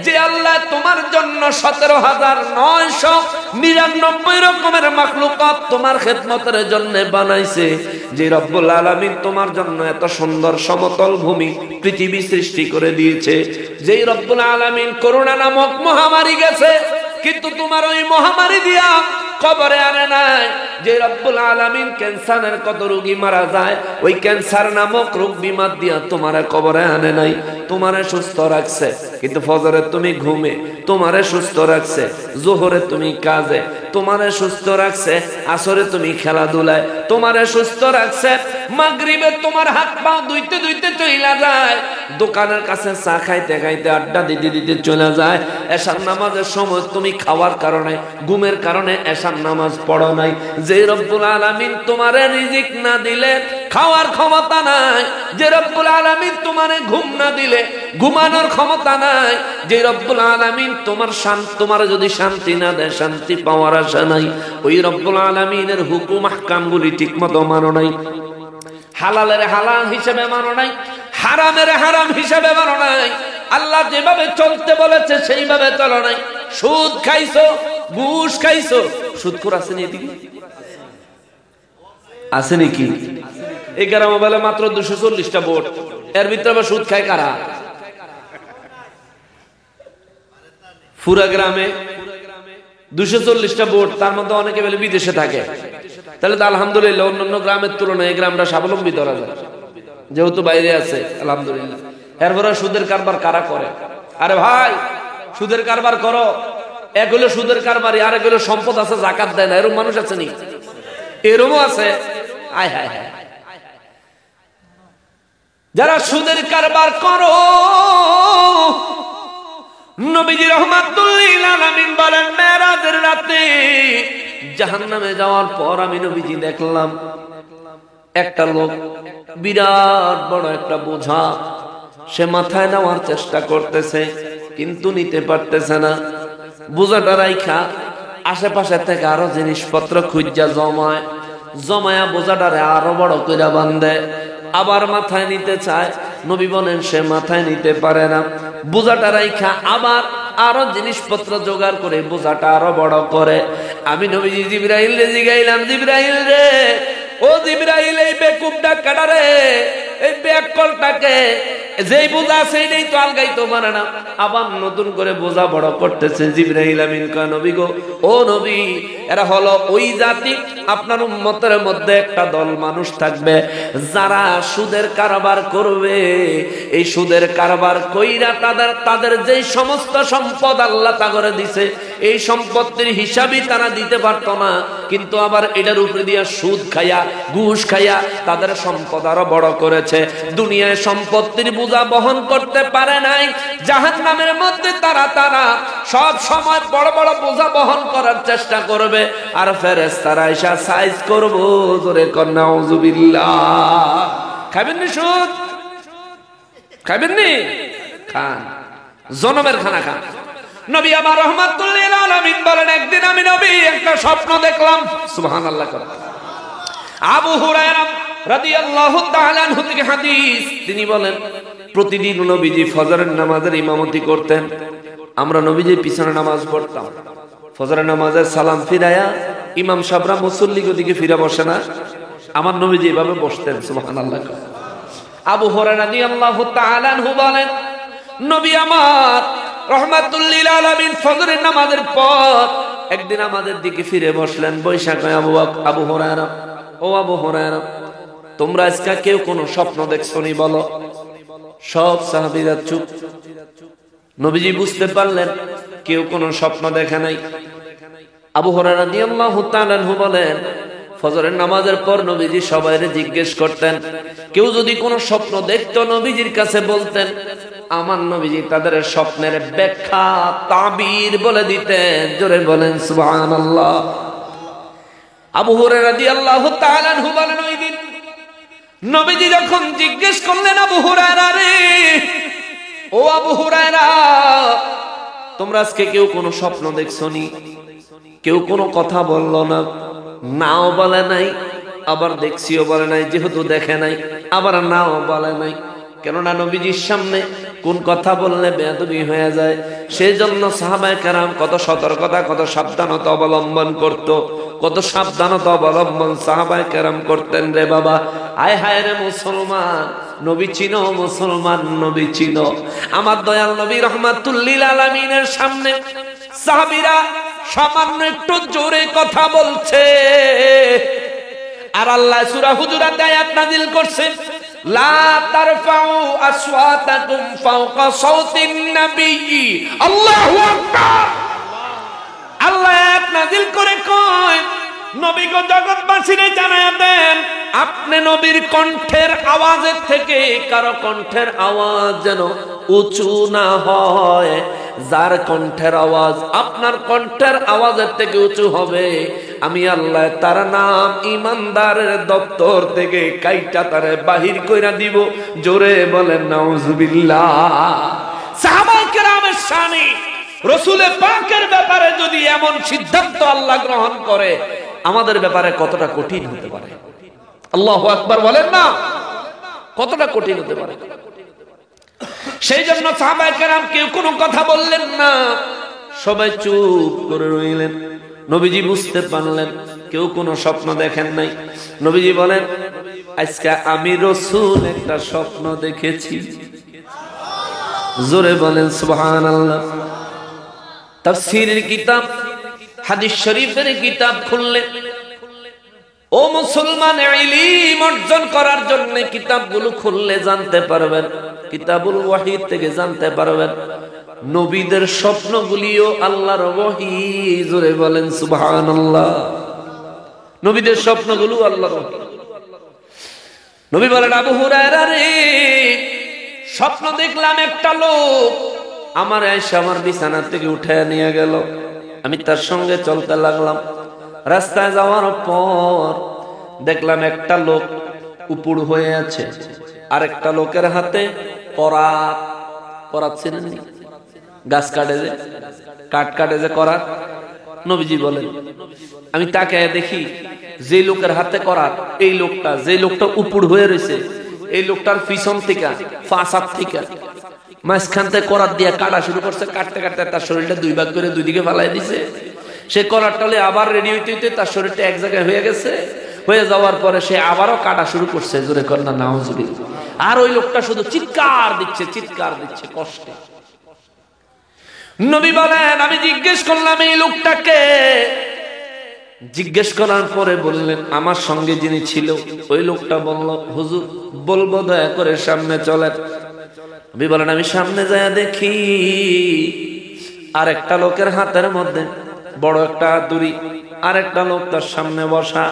যে আল্লাহ তোমার জন্য 17,999 রকমের মাখলুকাত তোমার খেদমতের জন্য বানাইছে, যে রব্বুল আলামিন তোমার জন্য এত সুন্দর সমতল ভূমি পৃথিবী সৃষ্টি করে দিয়েছে, যেই রব্বুল আলামিন করোনা নামক মহামারী গেছে, কিন্তু তোমার ওই মহামারী দিয়া কবরে আনে নাই। যে রব্বুল আলামিন ক্যান্সারের কত রোগী মারা যায়, ওই ক্যান্সার নামক রোগ বিমার দিয়া তোমারে কবরে আনে নাই। তোমারে সুস্থ রাখছে, কিন্তু ফজরে তুমি ঘুমে, তোমারে সুস্থ রাখছে জোহরে তুমি কাজে, তোমারে সুস্থ রাখছে আসরে তুমি খেলাধুলায়, তোমারে সুস্থ রাখছে মাগরিবে তোমার হাত পা ধুইতে ধুইতে চইলা যায়, দোকানের কাছে চা খাইতে খাইতে আড্ডা দিতে দিতে চলে যায়। এশার নামাজের সময় তুমি খাওয়ার কারণে, ঘুমের কারণে এশার নামাজ পড়ো নাই। যে রব্বুল আলামিন তোমারে রিজিক না দিলে খাওয়ার ক্ষমতা নাই, যে রব্বুল আলামিন তোমারে ঘুম না দিলে ঘুমানোর ক্ষমতা নাই, যে রব্বুল আলামিন তোমার যদি শান্তি না দেয় শান্তি পাওয়ার আশা নাই, ওই রব্বুল আলামিনের হুকুম আহকামগুলি ঠিকমতো মানো নাই, হালালের হালাল হিসেবে মানো নাই, হারামের হারাম হিসেবে মানো নাই, আল্লাহ যেভাবে চলতে বলেছে সেইভাবে চলো নাই। সুদ খাইছো, ঘুষ খাইছো। সুদখোর আছে নি এদিকে? আছে নাকি? এই গ্রামে বলে মাত্র 240টা ভোট, এর ভিতরে আবার সুদ খায় কারা? পুরা গ্রামে 240টা ভোট, তার মধ্যে অনেকে বলে বিদেশে থাকে। তাহলে তো আলহামদুলিল্লাহ অন্যান্য গ্রামের তুলনায় এই গ্রামটা স্বাবলম্বী ধরা যায়, যেহেতু বাইরে আছে আলহামদুলিল্লাহ। এরপরে সুদের কারবার কারা করে? আরে ভাই, সুদের কারবার করো, এক হলো সুদের কারবারি, আর এক হলো সম্পদ আছে যাকাত দেয় না, এরকম মানুষ আছে নি? এরকমও আছে। আয় হায় হায়, যারা সুদের কারবার করো, নবীজি রাহমাতুল লিল আলামিন বলেন, মেরাজের রাতে জাহান্নামে যাওয়ার পর আমি নবীজি দেখলাম একটা লোক বিরাট বড় একটা বোঝা সে মাথায় নেওয়ার চেষ্টা করতেছে, কিন্তু নিতে পারতেছে না। বোঝাটা রাইখা আশেপাশে থেকে আরো জিনিসপত্র খুঁজা জমায়া বোঝাটারে আরো বড় কইরা বান্ধে, আবার মাথায় নিতে চায়। নবী বলেন সে মাথায় নিতে পারে না, বোঝাটা রাইখা আবার আরো জিনিসপত্র জোগাড় করে বোঝাটা আরো বড় করে। আমি নবীজি জিবরাইল রে জিগাইলাম, জিবরাইল রে, ও জিবরাইল, এই বেকুবটা কাটারে, এই বেকলটাকে যেই বোঝা সেইটাই তো আলগাইতে পারে না, আবার নতুন করে বোঝা বড় করতেছে। জিবরাইল আমিন কয়, নবী গো, ও নবী, এরা হলো ওই জাতি, আপনার উম্মতের মধ্যে একটা দল মানুষ থাকবে যারা সুদের কারবার করবে। এই সুদের কারবার কইরা তাদের যেই সমস্ত সম্পদ আল্লাহ তাগরে দিছে, এই সম্পত্তির হিসাবই তারা দিতে পারতো না, কিন্তু আবার এটার উপরে দিয়া সুদ খাইয়া, ঘুষ খাইয়া তাদের সম্পদ আরো বড় করেছে। দুনিয়ায় সম্পত্তির বোঝা বহন করতে পারে নাই, জাহান্নামের মধ্যে তারা সব সময় বড় বড় বোঝা বহন করার চেষ্টা করবে, আর ফেরেশতারা এসে সাইজ করবো। জোরে কর নাউযুবিল্লাহ। খাবেন নি সুদ? খাবেন নি? খান, জনমের খানা খান। নবী আমার রাহমাতুল লিল আলামিন বলেন, একদিন আমি নবী একটা স্বপ্ন দেখলাম। সুবহানাল্লাহ। আবু হুরায়রা রাদিয়াল্লাহু তাআলা আনহু থেকে হাদিস, তিনি বলেন প্রতিদিন নবীজি ফজরের নামাজের ইমামতি করতেন, আমরা নবীজির পিছনে নামাজ পড়তাম। ফজরের নামাজের সালাম ফিরায়া ইমাম সাহেবরা মুসল্লির দিকে ফিরে বসে না, আমার নবীজি এভাবে বসতেন। সুবহানাল্লাহ। আবু হুরায়রা রাদিয়াল্লাহু তাআলা আনহু বলেন, নবী আমার রাহমাতুল লিল আলামিন ফজরের নামাজের পর একদিন আমাদের দিকে ফিরে বসলেন, বৈশাখ আবু হুরায়রা, ও আবু হুরায়রা, তোমরা আজকে কেউ কোনো স্বপ্ন দেখছো নি বলো? সব সাহাবীরা চুপ। নবীজি বুঝতে পারলেন কেউ কোনো স্বপ্ন দেখে নাই। আবু হুরায়রা রাদিয়াল্লাহু তাআলা আনহু বলেন, ফজরের নামাজের পর নবীজি সবাইকে জিজ্ঞেস করতেন, কেউ যদি কোনো স্বপ্ন দেখতো নবীজির কাছে বলতেন, আমার নবীজি তাদের স্বপ্নের ব্যাখ্যা তাবির বলে দিতেন। জোরে বলেন সুবহানাল্লাহ। আবু হুরায়রা রাদিয়াল্লাহু তাআলা আনহু বলেন, ওই দিন নবীজি যখন জিজ্ঞেস করলেন, আবু হুরায়রা রে, ও আবু হুরায়রা, তোমরা আজকে কেউ কোনো স্বপ্ন দেখছো নি? কেউ কোনো কথা বললো না, নাও বলে নাই, আবার দেখছিও বলে নাই। যেহেতু দেখে নাই, আবার নাও বলে নাই, কেননা নবীজির সামনে কোন কথা বললে বেয়াদবি হয়ে যায়, সেই জন্য সাহাবায়ে কেরাম কত সতর্কতা, কত সাবধানতা অবলম্বন করত, কত সাবধানতা অবলম্বন সাহাবায়ে কেরাম করতেন। রে বাবা, আয় হায় রে মুসলমান, নবী চিনো, মুসলমান নবী চিনো। আমার দয়াল নবী রাহমাতুল লিল আলামিনের সামনে সাহাবীরা সামান্য একটু জোরে কথা বলছে, আর আল্লাহ সূরা হুজুরাতে আয়াত নাযিল করছে, লা তারফাউ আসওয়াতাকুম ফাওকা সাওতিন নবী। আল্লাহু আকবার। আল্লাহ আয়াত নাযিল করে কয়, নবী গো, জগৎবাসীরে জানায়া দেন, আপনি নবীর কণ্ঠের আওয়াজের থেকে কারো কণ্ঠের আওয়াজ যেন উঁচু না হয়। যার কণ্ঠের আওয়াজ আপনার কণ্ঠের আওয়াজের থেকে উঁচু হবে, আমি আল্লাহ তার নাম ইমানদারের দপ্তর থেকে কাইটা তারে বাহির কইরা দিব। জোরে বলেন নাউজুবিল্লাহ। সাহাবায়ে কেরামের শানে রাসূল পাকের ব্যাপারে যদি এমন সিদ্ধান্ত আল্লাহ গ্রহণ করে, আমাদের ব্যাপারে কতটা কঠিন হতে পারে। আল্লাহু আকবার বলেন না, কতটা কঠিন হতে পারে। সেই জন্য সাহাবায়ে কেরাম কেউ কোনো কথা বললেন না, সবাই চুপ করে রইলেন। নবীজি বুঝতে পারলেন কেউ কোনো স্বপ্ন দেখেন নাই। নবীজি বলেন, আজকে আমি রাসূল একটা স্বপ্ন দেখেছি। জোরে বলেন সুবহানাল্লাহ। তাফসীরের কিতাব, হাদিস শরীফের কিতাব খুললে ও মুসলমান, ইলম অর্জন করার জন্য কিতাবগুলো খুললে জানতে পারবেন, কিতাবুল ওয়াহী থেকে জানতে পারবেন নবীদের স্বপ্নগুলিও আল্লাহর ওয়াহী। জোরে বলেন সুবহানাল্লাহ। নবীদের স্বপ্নগুলো আল্লাহর ওয়াহী। নবী বলেন, আবু হুরায়রা রে, স্বপ্ন দেখলাম একটা লোক আমার আয়েশা আমার বিছানা থেকে উঠায় নিয়ে গেল। আমি তার সঙ্গে চলতে লাগলাম। রাস্তায় যাওয়ার পর দেখলাম একটা লোক উপুড় হয়ে আছে, আরেকটা লোকের হাতে করাত। করাত চিনেন? গাছ কাটে যে, কাঠ কাটে যে করাত। নবীজি বলেন, আমি তাকে দেখি যে লোকের হাতে করাত, এই লোকটা, যে লোকটা উপুড় হয়ে রয়েছে, এই লোকটার পিছন থেকে ফাঁসাত থেকে মাঝখান থেকে করাত দিয়ে কাটা শুরু করছে। কাটতে কাটতে তার শরীরটা দুই ভাগ করে দুই দিকে ফালাই দিছে। সে করারটালে আবার রেডি হইতে হইতে তার শরীরটা এক জায়গায় হয়ে গেছে। হয়ে যাওয়ার পরে সে আবারও কাটা শুরু করছে। জোরে কন্যা নাউজুবিল্লাহ। আর ওই লোকটা শুধু চিৎকার দিচ্ছে, চিৎকার দিচ্ছে কষ্টে। নবী বলেন, আমি জিজ্ঞেস করলাম এই লোকটাকে। জিজ্ঞেস করার পরে বললেন, আমার সঙ্গে যিনি ছিল ওই লোকটা বলল, হুজুর বলবো দয়া করে সামনে চলেন। নবী বলেন, আমি সামনে যায় দেখি আরেকটা লোকের হাতের মধ্যে বড় একটা দড়ি, আরেকটা লোক তার সামনে বসা।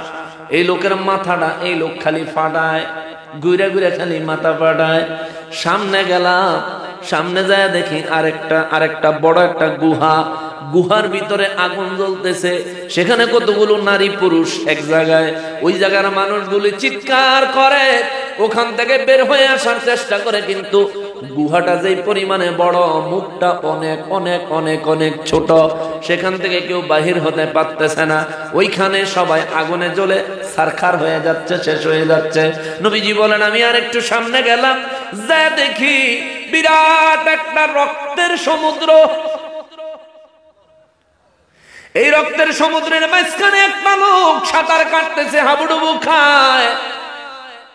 এই লোকের মাথাটা এই লোক খালি ফাটায়, ঘুরে ঘুরে খালি মাথা ফাটায়। সামনে গেলাম, সামনে যায় দেখি আরেকটা বড় একটা গুহা। গুহার ভিতরে আগুন জ্বলতেছে। সেখানে কতগুলো নারী পুরুষ এক জায়গায়। ওই জায়গার মানুষগুলি চিৎকার করে, ওখান থেকে বের হয়ে আসার চেষ্টা করে, কিন্তু গুহাটা যেই পরিমাণে বড়, মুখটা অনেক অনেক অনেক অনেক ছোট, সেখান থেকে কেউ বাহির হতে পারতেছে না। ওইখানে সবাই আগুনে জ্বলে ছারখার হয়ে যাচ্ছে, শেষ হয়ে যাচ্ছে। নবীজি বলেন, আমি আর একটু সামনে গেলাম, যা দেখি বিরাট একটা রক্তের সমুদ্র। এই রক্তের সমুদ্রের মাঝখানে একটা লোক সাঁতার কাটতেছে, হাবুডুবু খায়।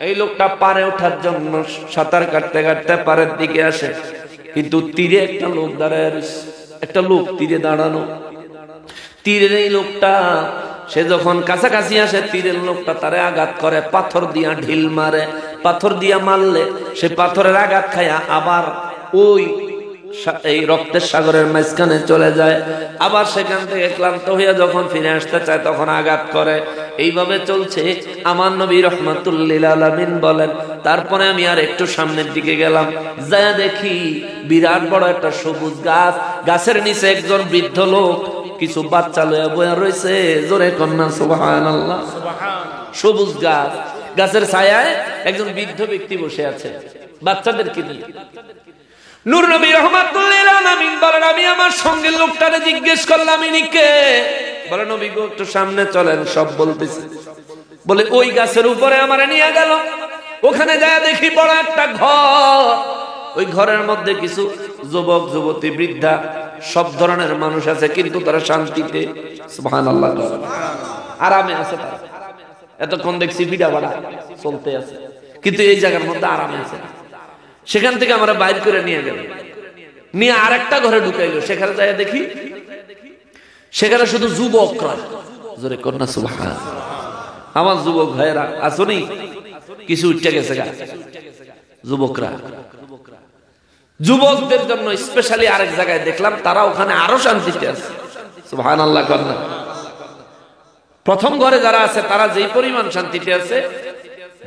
এই লোকটা পারে ওঠার জন্য সাঁতার কাটতে কাটতে পারের দিকে আসে, কিন্তু তীরে একটা লোক দাঁড়ায় রয়েছে। একটা লোক তীরে দাঁড়ানো। তীরের এই লোকটা সে যখন কাছাকাছি আসে, তীরের লোকটা তারে আঘাত করে, পাথর দিয়া ঢিল মারে। পাথর দিয়া মারলে সে পাথরের আঘাত খায়া আবার ওই এই রক্তের সাগরের মাঝখানে চলে যায়। আবার সেখান থেকে ক্লান্ত হইয়া যখন ফিরে আসতে চায় তখন আঘাত করে। এইভাবে চলছে। আমার নবী রাহমাতুল লিল আলামিন বলেন, তারপরে আমি আর একটু সামনের দিকে গেলাম, যা দেখি বিরাট বড় একটা সবুজ গাছ। গাছের নিচে একজন বৃদ্ধ লোক কিছু বাচ্চা লইয়া বইয়া রয়েছে। জোরে কন্যা সুবহানাল্লাহ। সবুজ গাছ, গাছের ছায়ায় একজন বৃদ্ধ ব্যক্তি বসে আছে বাচ্চাদেরকে নিয়ে। নূর নবী রাহমাতুল লিল আলামিন বলেন, আমি আমার সঙ্গে লোকটারে জিজ্ঞেস করলাম, ইনি কে? বলে, নবী গো একটু সামনে চলেন, সব বলতেছে। বলে, ওই গাছের উপরে আমারে নিয়ে গেল। ওখানে যায় দেখি বড় একটা ঘর। ওই ঘরের মধ্যে কিছু যুবক যুবতী, বৃদ্ধা, সব ধরনের মানুষ আছে, কিন্তু তারা শান্তিতে সুবহানাল্লাহ আরামে আছে। তারা এতক্ষণ দেখছি বিড়া বাড়া চলতে আছে, কিন্তু এই জায়গার মধ্যে আরামে আছে। সেখান থেকে আমরা বাইর করে নিয়ে গেল, নিয়ে আরেকটা ঘরে ঢুকাইলো। সেখানে যায় দেখি সেখানে শুধু যুবকরা। জোরে কন্যা সুবহান। আমার যুবক ভাইয়েরা আসুনি, কিছু উঠে গেছে গা যুবকরা। যুবকদের জন্য স্পেশালি আরেক জায়গায় দেখলাম, তারা ওখানে আরো শান্তিতে আছে। সুবহানাল্লাহ কন্যা। প্রথম ঘরে যারা আছে তারা যেই পরিমাণ শান্তিতে আছে,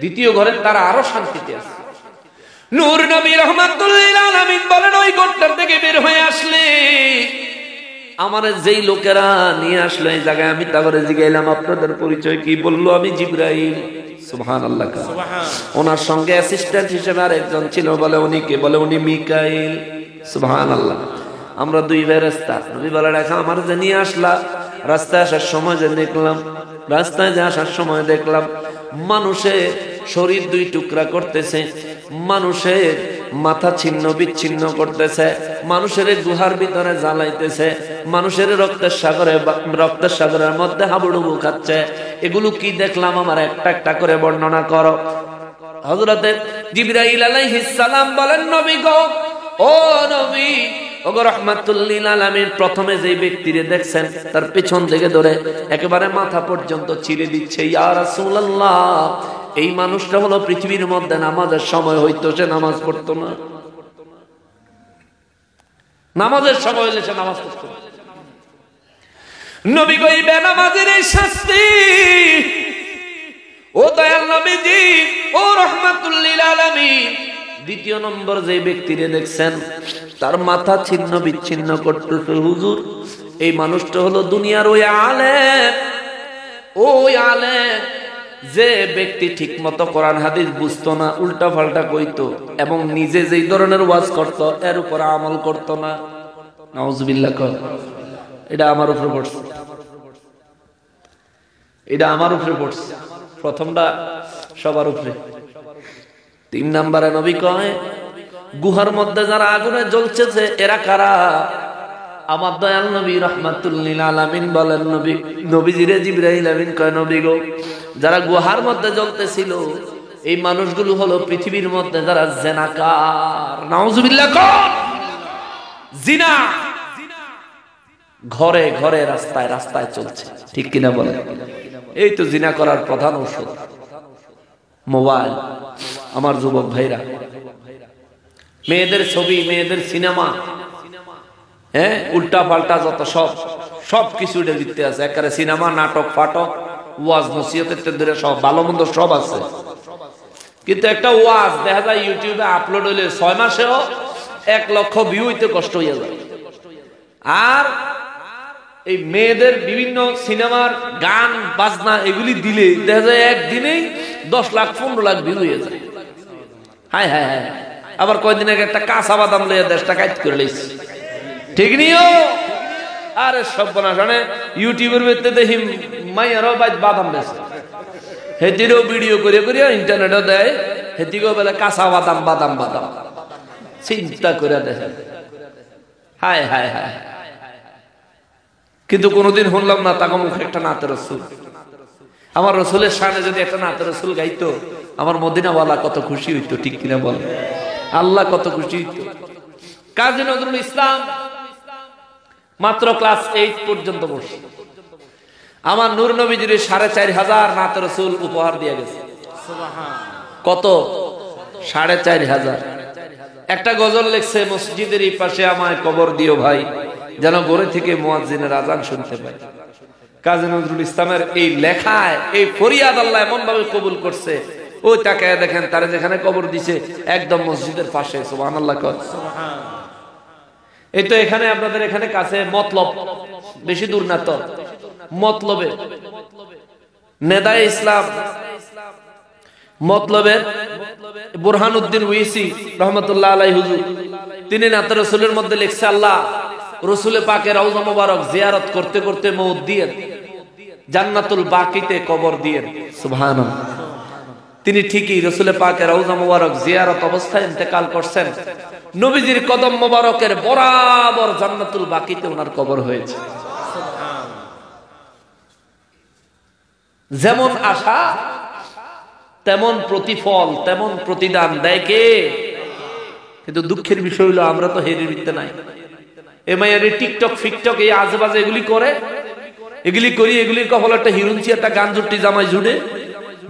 দ্বিতীয় ঘরে তারা আরো শান্তিতে আছে। নূর নবী রাহমাতুল লিল আলামিন বলেন, ওই ঘরটার থেকে বের হয়ে আসলে আমার যেই লোকেরা নিয়ে আসলো এই জায়গায়, আমি তারপরে জিজ্ঞাইলাম, আপনাদের পরিচয় কি? বললো, আমি জিবরাইল। সুবহানাল্লাহ। ওনার সঙ্গে অ্যাসিস্ট্যান্ট হিসেবে আরেকজন ছিল। বলে, উনি কে? বলে, উনি মিকাইল। সুবহানাল্লাহ। আমরা দুই ফেরেশতা। নবী বলে, এখন আমার যে নিয়ে আসলা, রাস্তায় আসার সময় যে দেখলাম, রাস্তায় যে আসার সময় দেখলাম মানুষের শরীর দুই টুকরা করতেছে, মানুষের মাথা ছিন্ন বিচ্ছিন্ন করতেছে, মানুষের গুহার ভিতরে জ্বালাইতেছে, মানুষের রক্তের সাগরের মধ্যে হাবুডুবু খাচ্ছে। এগুলো কি দেখলাম আমার একটা একটা করে বর্ণনা করো। হযরতে জিবরাইল আলাইহিস সালাম বলেন, নবী গো, ও নবী, ওগো রাহমাতুল লিল আলামিন, প্রথমে যে ব্যক্তিরে দেখছেন তার পেছন থেকে ধরে একেবারে মাথা পর্যন্ত ছিঁড়ে দিচ্ছে। ইয়া রাসূলুল্লাহ, এই মানুষটা হলো পৃথিবীর মধ্যে নামাজের সময় হইতো সে নামাজ পড়তো না, নামাজের সময় হইলে সে নামাজ পড়তো না। নবী কই বেনামাজের এই শাস্তি, ও দয়াল নবীজি, ও রাহমাতুল লিল আলামিন, দ্বিতীয় নম্বর যে ব্যক্তিরে দেখছেন তার মাথা ছিন্ন বিচ্ছিন্ন করতেছে। হুজুর, এই মানুষটা হলো দুনিয়ার ওই আলেম, ওই আলেম যে ব্যক্তি ঠিক মতো কোরআন হাদিস বুঝতো না, উল্টা পাল্টা কইতো এবং নিজে যেই ধরনের ওয়াজ করত এর উপর আমল করত না। নাউজুবিল্লাহ। এটা আমার উপরে পড়ছে, এটা আমার উপরে পড়ছে। প্রথমটা সবার উপরে। 3 নম্বরে নবী কয়, গুহার মধ্যে যারা আগুনে জ্বলছে এরা কারা? আমার দয়াল নবী রাহমাতুল লিল আলামিন বলেন, নবীজিরে জিবরাইল আমিন কয়, নবী গো, যারা গুহার মধ্যে জ্বলতেছিল এই মানুষগুলো হলো পৃথিবীর মধ্যে যারা জিনাকার। নাউজুবিল্লাহ। জিনা ঘরে ঘরে রাস্তায় রাস্তায় চলছে, ঠিক কিনা বলেন? এই তো জিনা করার প্রধান ঔষধ মোবাইল। আমার যুবক ভাইরা, মেয়েদের ছবি, মেয়েদের সিনেমা, হ্যাঁ, উল্টা পাল্টা যত সব কিছু দিতে আছে। একেবারে সিনেমা, নাটক, ফাটক, ওয়াজ নসিহতের ধরে সব ভালো মন্দ সব আছে। কিন্তু একটা ওয়াজ দেখা যায় ইউটিউবে আপলোড হইলে 6 মাসেও 1 লক্ষ ভিউ হইতে কষ্ট হয়ে যায়। আর এই মেয়েদের বিভিন্ন সিনেমার গান বাজনা এগুলি দিলে দেখা যায় একদিনেই 10 লাখ 15 লাখ ভিউ হয়ে যায়। হায় হায় হায়। আবার কয়দিন আগে একটা কাঁচা বাদাম লইয়া দেশটা কাইট করে লইছে, ঠিক নিও। আরে সব বনাশানে ইউটিউবের ভিতরে দেখি মাইয়ারও বাইত বাদাম বেছে, হেতিরও ভিডিও করে করিয়া ইন্টারনেটও দেয়, হেতিকেও বলে কাঁচা বাদাম বাদাম বাদাম। চিন্তা করে দেখেন, হায় হায় হায়। কিন্তু কোনোদিন শুনলাম না তাকে মুখে একটা নাতে রসুল। আমার রসুলের সামনে যদি একটা নাতে রসুল গাইতো, আমার মদিনাওয়ালা কত খুশি হইতো, ঠিক কিনা বলে? আল্লাহ কত খুশি হইতো। কাজী নজরুল ইসলাম মাত্র ক্লাস 8 পর্যন্ত বসে আমার নূর নবীজির 4500 নাতে রসুল উপহার দিয়ে গেছে। কত? 4500। একটা গজল লিখছে, মসজিদের এই পাশে আমায় কবর দিও ভাই, যেন ঘরে থেকে মুয়াজ্জিনের আযান শুনতে পাই। কাজী নজরুল ইসলামের এই লেখায় এই ফরিয়াদ আল্লাহ এমন ভাবে কবুল করছে, ওই তাকায় দেখেন তারা যেখানে কবর দিছে একদম মসজিদের পাশে। সুবহানাল্লাহ। এই তো এখানে আপনাদের এখানে কাছে মতলব, বেশি দূর না তো, মতলবে নেদায়ে ইসলাম, মতলবের বুরহানুদ্দিন উইসি রহমতুল্লাহ আলাইহি হুজুর, তিনি নাতে রাসূলের মধ্যে লিখছে, আল্লাহ রসুলে পাকের রওজা মুবারক জিয়ারত করতে করতে মওত দিয়েন, জান্নাতুল বাকিতে কবর দিয়েন। সুবহানাল্লাহ। তিনি ঠিকই রসুলে পাকের রওজা মুবারক জিয়ারত অবস্থায় ইন্তেকাল করছেন। নবীজির কদম মুবারকের বরাবর জান্নাতুল বাকিতে ওনার কবর হয়েছে। যেমন আশা তেমন প্রতিফল, তেমন প্রতিদান দেয় কে? কিন্তু দুঃখের বিষয় হলো আমরা তো হেরে দিতে নাই। এ মায়ের টিকটক ফিকটক এই আজেবাজে এগুলি করে, এগুলি করি, এগুলির কপাল একটা হিরুনছি, একটা গান জুটি জামাই জুড়ে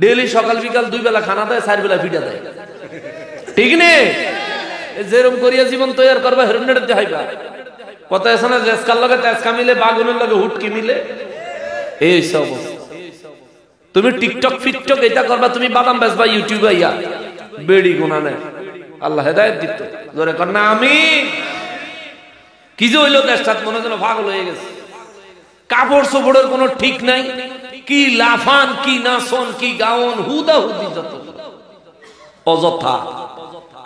ডেইলি সকাল বিকাল 2 বেলা খানা দেয়, 4 বেলা পিঠা দেয়, ঠিক নেই? যেরকম করিয়া জীবন তৈরি করবা হেরুনেট দেখাইবা। কথা আছে না, জেসকার লগে তেজকা মিলে, বাগুনের লগে হুটকি মিলে, এই সব। তুমি টিকটক ফিকটক এটা করবা, তুমি বাদাম বেচবা ইউটিউবে ইয়া, বেড়ি গুণা নেই। আল্লাহ হেদায়েত দিত। জোরে কর না আমিন। কি যে হইলো, দেশটা মনে যেন পাগল হয়ে গেছে। কাপড় চোপড়ের কোনো ঠিক নাই, কি লাফান, কি নাচন, কি গাউন, হুদা হুদি যত অযথা।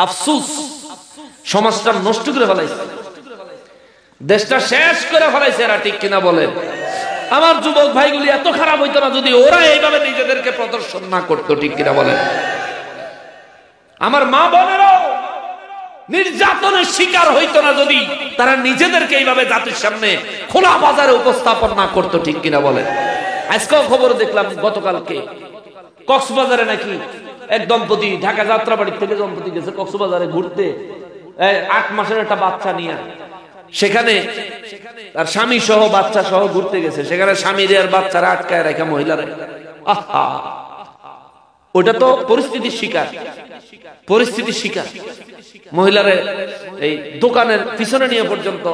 আফসুস, সমাজটা নষ্ট করে ফেলাইছে, দেশটা শেষ করে ফেলাইছে এরা, ঠিক কিনা বলেন? আমার যুবক ভাইগুলি এত খারাপ হইতো না যদি ওরা এইভাবে নিজেদেরকে প্রদর্শন না করতো, ঠিক কিনা বলেন? আমার মা বোনেরাও নির্যাতনের শিকার হইতো না যদি তারা নিজেদেরকে এইভাবে জাতির সামনে খোলা বাজারে উপস্থাপন না করতো, ঠিক কিনা বলেন? আজকেও খবর দেখলাম গতকালকে কক্সবাজারে নাকি এক দম্পতি ঢাকা যাত্রাবাড়ি থেকে দম্পতি গেছে কক্সবাজারে ঘুরতে, 8 মাসের একটা বাচ্চা নিয়ে। সেখানে তার স্বামী সহ বাচ্চা সহ ঘুরতে গেছে, সেখানে স্বামীর আর বাচ্চারা আটকায় রেখে মহিলারা, আহা, ওটা তো পরিস্থিতির শিকার, পরিস্থিতির শিকার। মহিলারে এই দোকানের পিছনে নিয়ে পর্যন্ত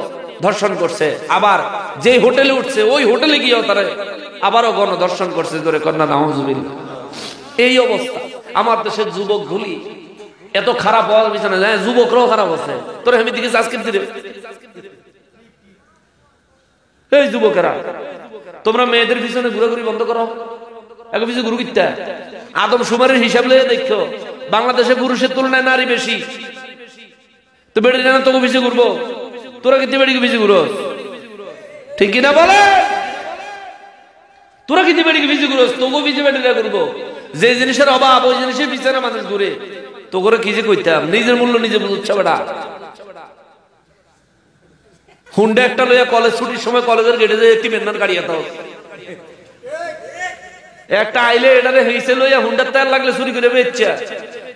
ধর্ষণ করছে, আবার যে হোটেলে উঠছে ওই হোটেলে গিয়েও তারা আবারও গণধর্ষণ করছে, জোরে কন্যা নাউজুবিল্লাহ। এই অবস্থা আমার দেশের যুবক গুলি এত খারাপ হওয়ার পিছনে যায়, যুবকরাও খারাপ আছে। তোর আমি দিকে আজকে দিলে এই যুবকেরা, তোমরা মেয়েদের পিছনে ঘুরাঘুরি বন্ধ করো, এক পিছনে ঘুরু কিত্তা আদম সুমারের হিসাব লেগে দেখছো বাংলাদেশে পুরুষের তুলনায় নারী বেশি, তো বেড়ে না তোকে পিছিয়ে ঘুরবো, তোরা কিন্তু বেড়িকে পিছিয়ে ঘুরো, ঠিক কিনা বলে? তোরা কিন্তু বেড়িকে পিছিয়ে ঘুরোস, তোকে পিছিয়ে বেড়ে ঘুরবো। যে জিনিসের অভাব ওই জিনিসের পিছনে মানুষ ঘুরে, তো করে কি যে কইতাম, নিজের মূল্য নিজে বুঝছে বেড়া। হুন্ডা একটা লইয়া কলেজ ছুটির সময় কলেজের গেটে যে একটি মেন্নার গাড়ি আতাও একটা আইলে এটারে হইছে লইয়া হুন্ডার টায়ার লাগলে চুরি করে বেচছা,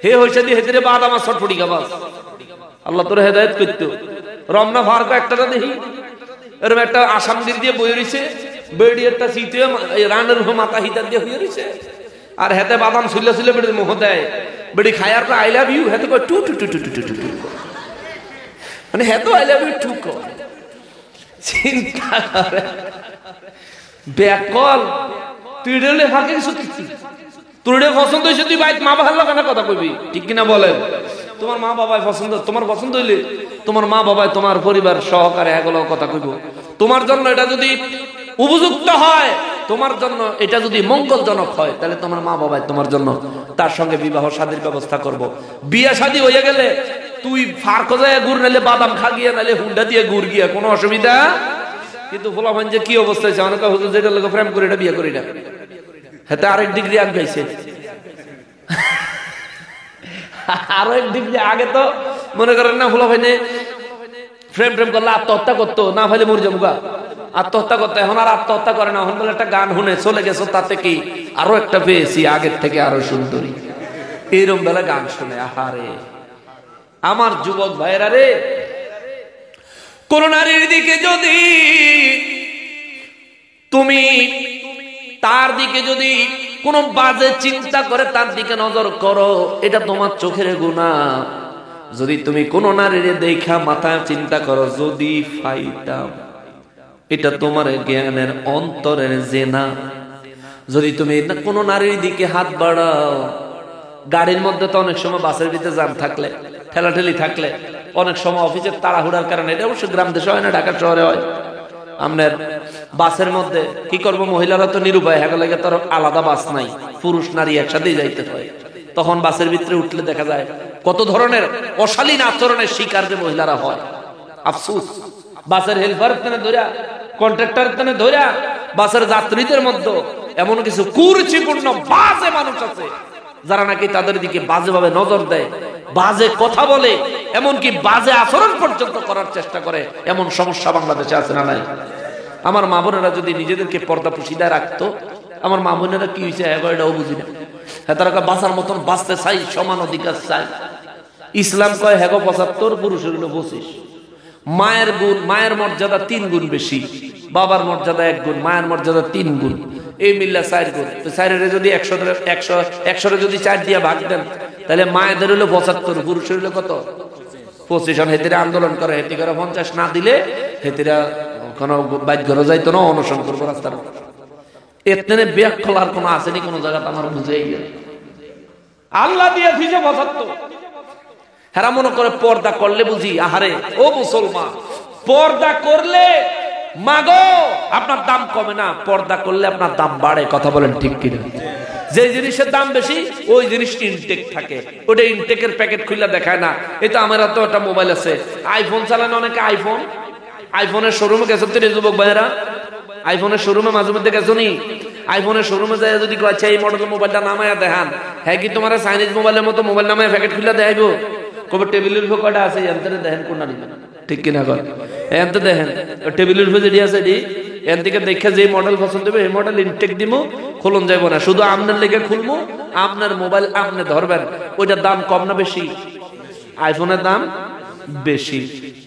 হে হইছে দি হেতেরে বাদ আমার ছটফটি গাবাস। আল্লাহ তোর হেদায়েত করতো। রমনা ফারকা একটা দেখি এরকম একটা আসামদির দিয়ে বই রইছে, বেড়ি একটা সিটে রানের মাথা হিতার দিয়ে হয়ে রইছে, আর হেতে বাদাম ছুলে ছুলে বেড়ে মোহ দেয়, বেড়ি খায়ার পর আই লাভ ইউ, হেতে কয় too too too too too too too, মানে হেতো আই লাভ ইউ টু কো। চিন্তা করে বেকল, তুই রেলে ফাঁকে কিছু তোর পছন্দ হয়েছে, তুই বাইক মা বাবার কেন কথা কইবি, ঠিক কিনা বলেন? তোমার মা বাবাই পছন্দ, তোমার পছন্দ হইলে তোমার মা বাবাই তোমার পরিবার সহকারে এগুলো কথা কইব। তোমার জন্য এটা যদি উপযুক্ত হয়, তোমার জন্য এটা যদি মঙ্গলজনক হয়, তাহলে তোমার মা বাবাই তোমার জন্য তার সঙ্গে বিবাহ শাদীর ব্যবস্থা করব। বিয়ে শাদী হয়ে গেলে তুই ফার্ক যায় গুড় নাইলে বাদাম খা গিয়া নাইলে হুন্ডা দিয়ে গুড় গিয়া, কোনো অসুবিধা। কিন্তু ফলাফল যে কি অবস্থা হয়েছে, অনেক হুজুর যেটা লোক প্রেম করে এটা বিয়ে করি না, হাতে আরেক ডিগ্রি আগ গাইছে, আরো এক ডিগ্রি আগে তো মনে করেন না ফলাফল প্রেম প্রেম করলে আত্মহত্যা করতো, না ফাইলে মরে যাবো গা, আত্মহত্যা করতো। এখন আর আত্মহত্যা করে না, এখন বলে একটা গান শুনে চলে গেছো, তাতে কি আরো একটা পেয়েছি আগের থেকে আরো সুন্দরী, এইরকম বেলা গান শুনে। আহারে আমার যুবক ভাইরা রে, কোন নারীর দিকে যদি তুমি তার দিকে যদি কোন বাজে চিন্তা করে তার দিকে নজর করো, এটা তোমার চোখের গুনাহ। যদি তুমি কোন নারীর দেখা মাথায় চিন্তা করো যদি ফাইতাম, এটা তোমার জ্ঞানের অন্তরের জেনা। যদি তুমি কোন নারীর দিকে হাত বাড়াও, গাড়ির মধ্যে তো অনেক সময় বাসের ভিতরে জ্যাম থাকলে, ঠেলাঠেলি থাকলে, অনেক সময় অফিসের তাড়াহুড়ার কারণে, এটা অবশ্য গ্রাম দেশে হয় না, ঢাকা শহরে হয়। আপনার বাসের মধ্যে কি করবো, মহিলারা তো নিরুপায়, হ্যাঁ লাগে তার আলাদা বাস নাই, পুরুষ নারী একসাথেই যাইতে হয়। তখন বাসের ভিতরে উঠলে দেখা যায় কত ধরনের অশালীন আচরণের শিকার যে মহিলারা হয়। আফসোস, বাসের হেল্পার ধরা, কন্ট্রাক্টর ধরা, বাসের যাত্রীদের মধ্যে এমন কিছু কুরুচিপূর্ণ বাজে মানুষ আছে যারা নাকি তাদের দিকে বাজেভাবে নজর দেয়, বাজে কথা বলে, এমনকি বাজে আচরণ পর্যন্ত করার চেষ্টা করে। এমন সমস্যা বাংলাদেশে আছে না নাই? আমার মা বোনেরা যদি নিজেদেরকে পর্দা পুশিদায় রাখতো, আমার মা বোনেরা কি হয়েছে এটাও বুঝি না, হ্যাঁ তারা বাঁচার মতন বাঁচতে চাই, সমান অধিকার চাই। ইসলাম কয় হ্যাঁ 75, পুরুষের হলো 25। মায়ের গুণ, মায়ের মর্যাদা 3 গুণ বেশি, বাবার মর্যাদা 1 গুণ, মায়ের মর্যাদা 3 গুণ, এই মিল্লা 4 গুণ। তো 4-এর যদি 100 যদি 4 দিয়ে ভাগ দেন, তাহলে মায়েদের হলো 75, পুরুষের হলো কত? 25। হেতিরা আন্দোলন করে, হেতি করে 50 না দিলে হেতিরা কোনো বাইক ঘরে যাইতো না, অনশন করবো রাস্তার। এতনে ব্যাখ্যা আর কোনো আসেনি কোন জায়গাতে, আমার বুঝেই গেল আল্লাহ দিয়ে দিয়েছে 75। হেরা মনে করে পর্দা করলে বুঝি, আহারে ও মুসলমান, পর্দা করলে মাগো আপনার দাম কমে না, পর্দা করলে আপনার দাম বাড়ে। কথা বলেন ঠিক কিনা? যে জিনিসের দাম বেশি ওই জিনিস ইনটেক থাকে, ওটা ইনটেকের প্যাকেট খুলে দেখায় না। এটা আমার তো একটা মোবাইল আছে, আইফোন চালানো অনেকে, আইফোনের শোরুমে গেছে তো যুবক ভাইয়েরা, আইফোনের শোরুমে মাঝে মধ্যে গেছো নি? আইফোনের শোরুমে যায় যদি আচ্ছা এই মডেলের মোবাইলটা নামায়া দেখান, হ্যাঁ কি তোমার চাইনিজ মোবাইলের মতো মোবাইল নামায় প্যাকেট খুলে দেখাইবো? কবে টেবিলের উপর কয়টা আছে এনতে দেখেন কোনটা নিবেন ঠিক কিনা কর এনতে দেখেন টেবিলের উপর যেটি আছে এটি এন থেকে দেখে যে মডেল পছন্দ হবে এই মডেল ইনটেক দিমু খুলন যাইব না শুধু আপনার লেগে খুলবো আপনার মোবাইল আপনি ধরবেন ওইটার দাম কম না বেশি আইফোনের দাম বেশি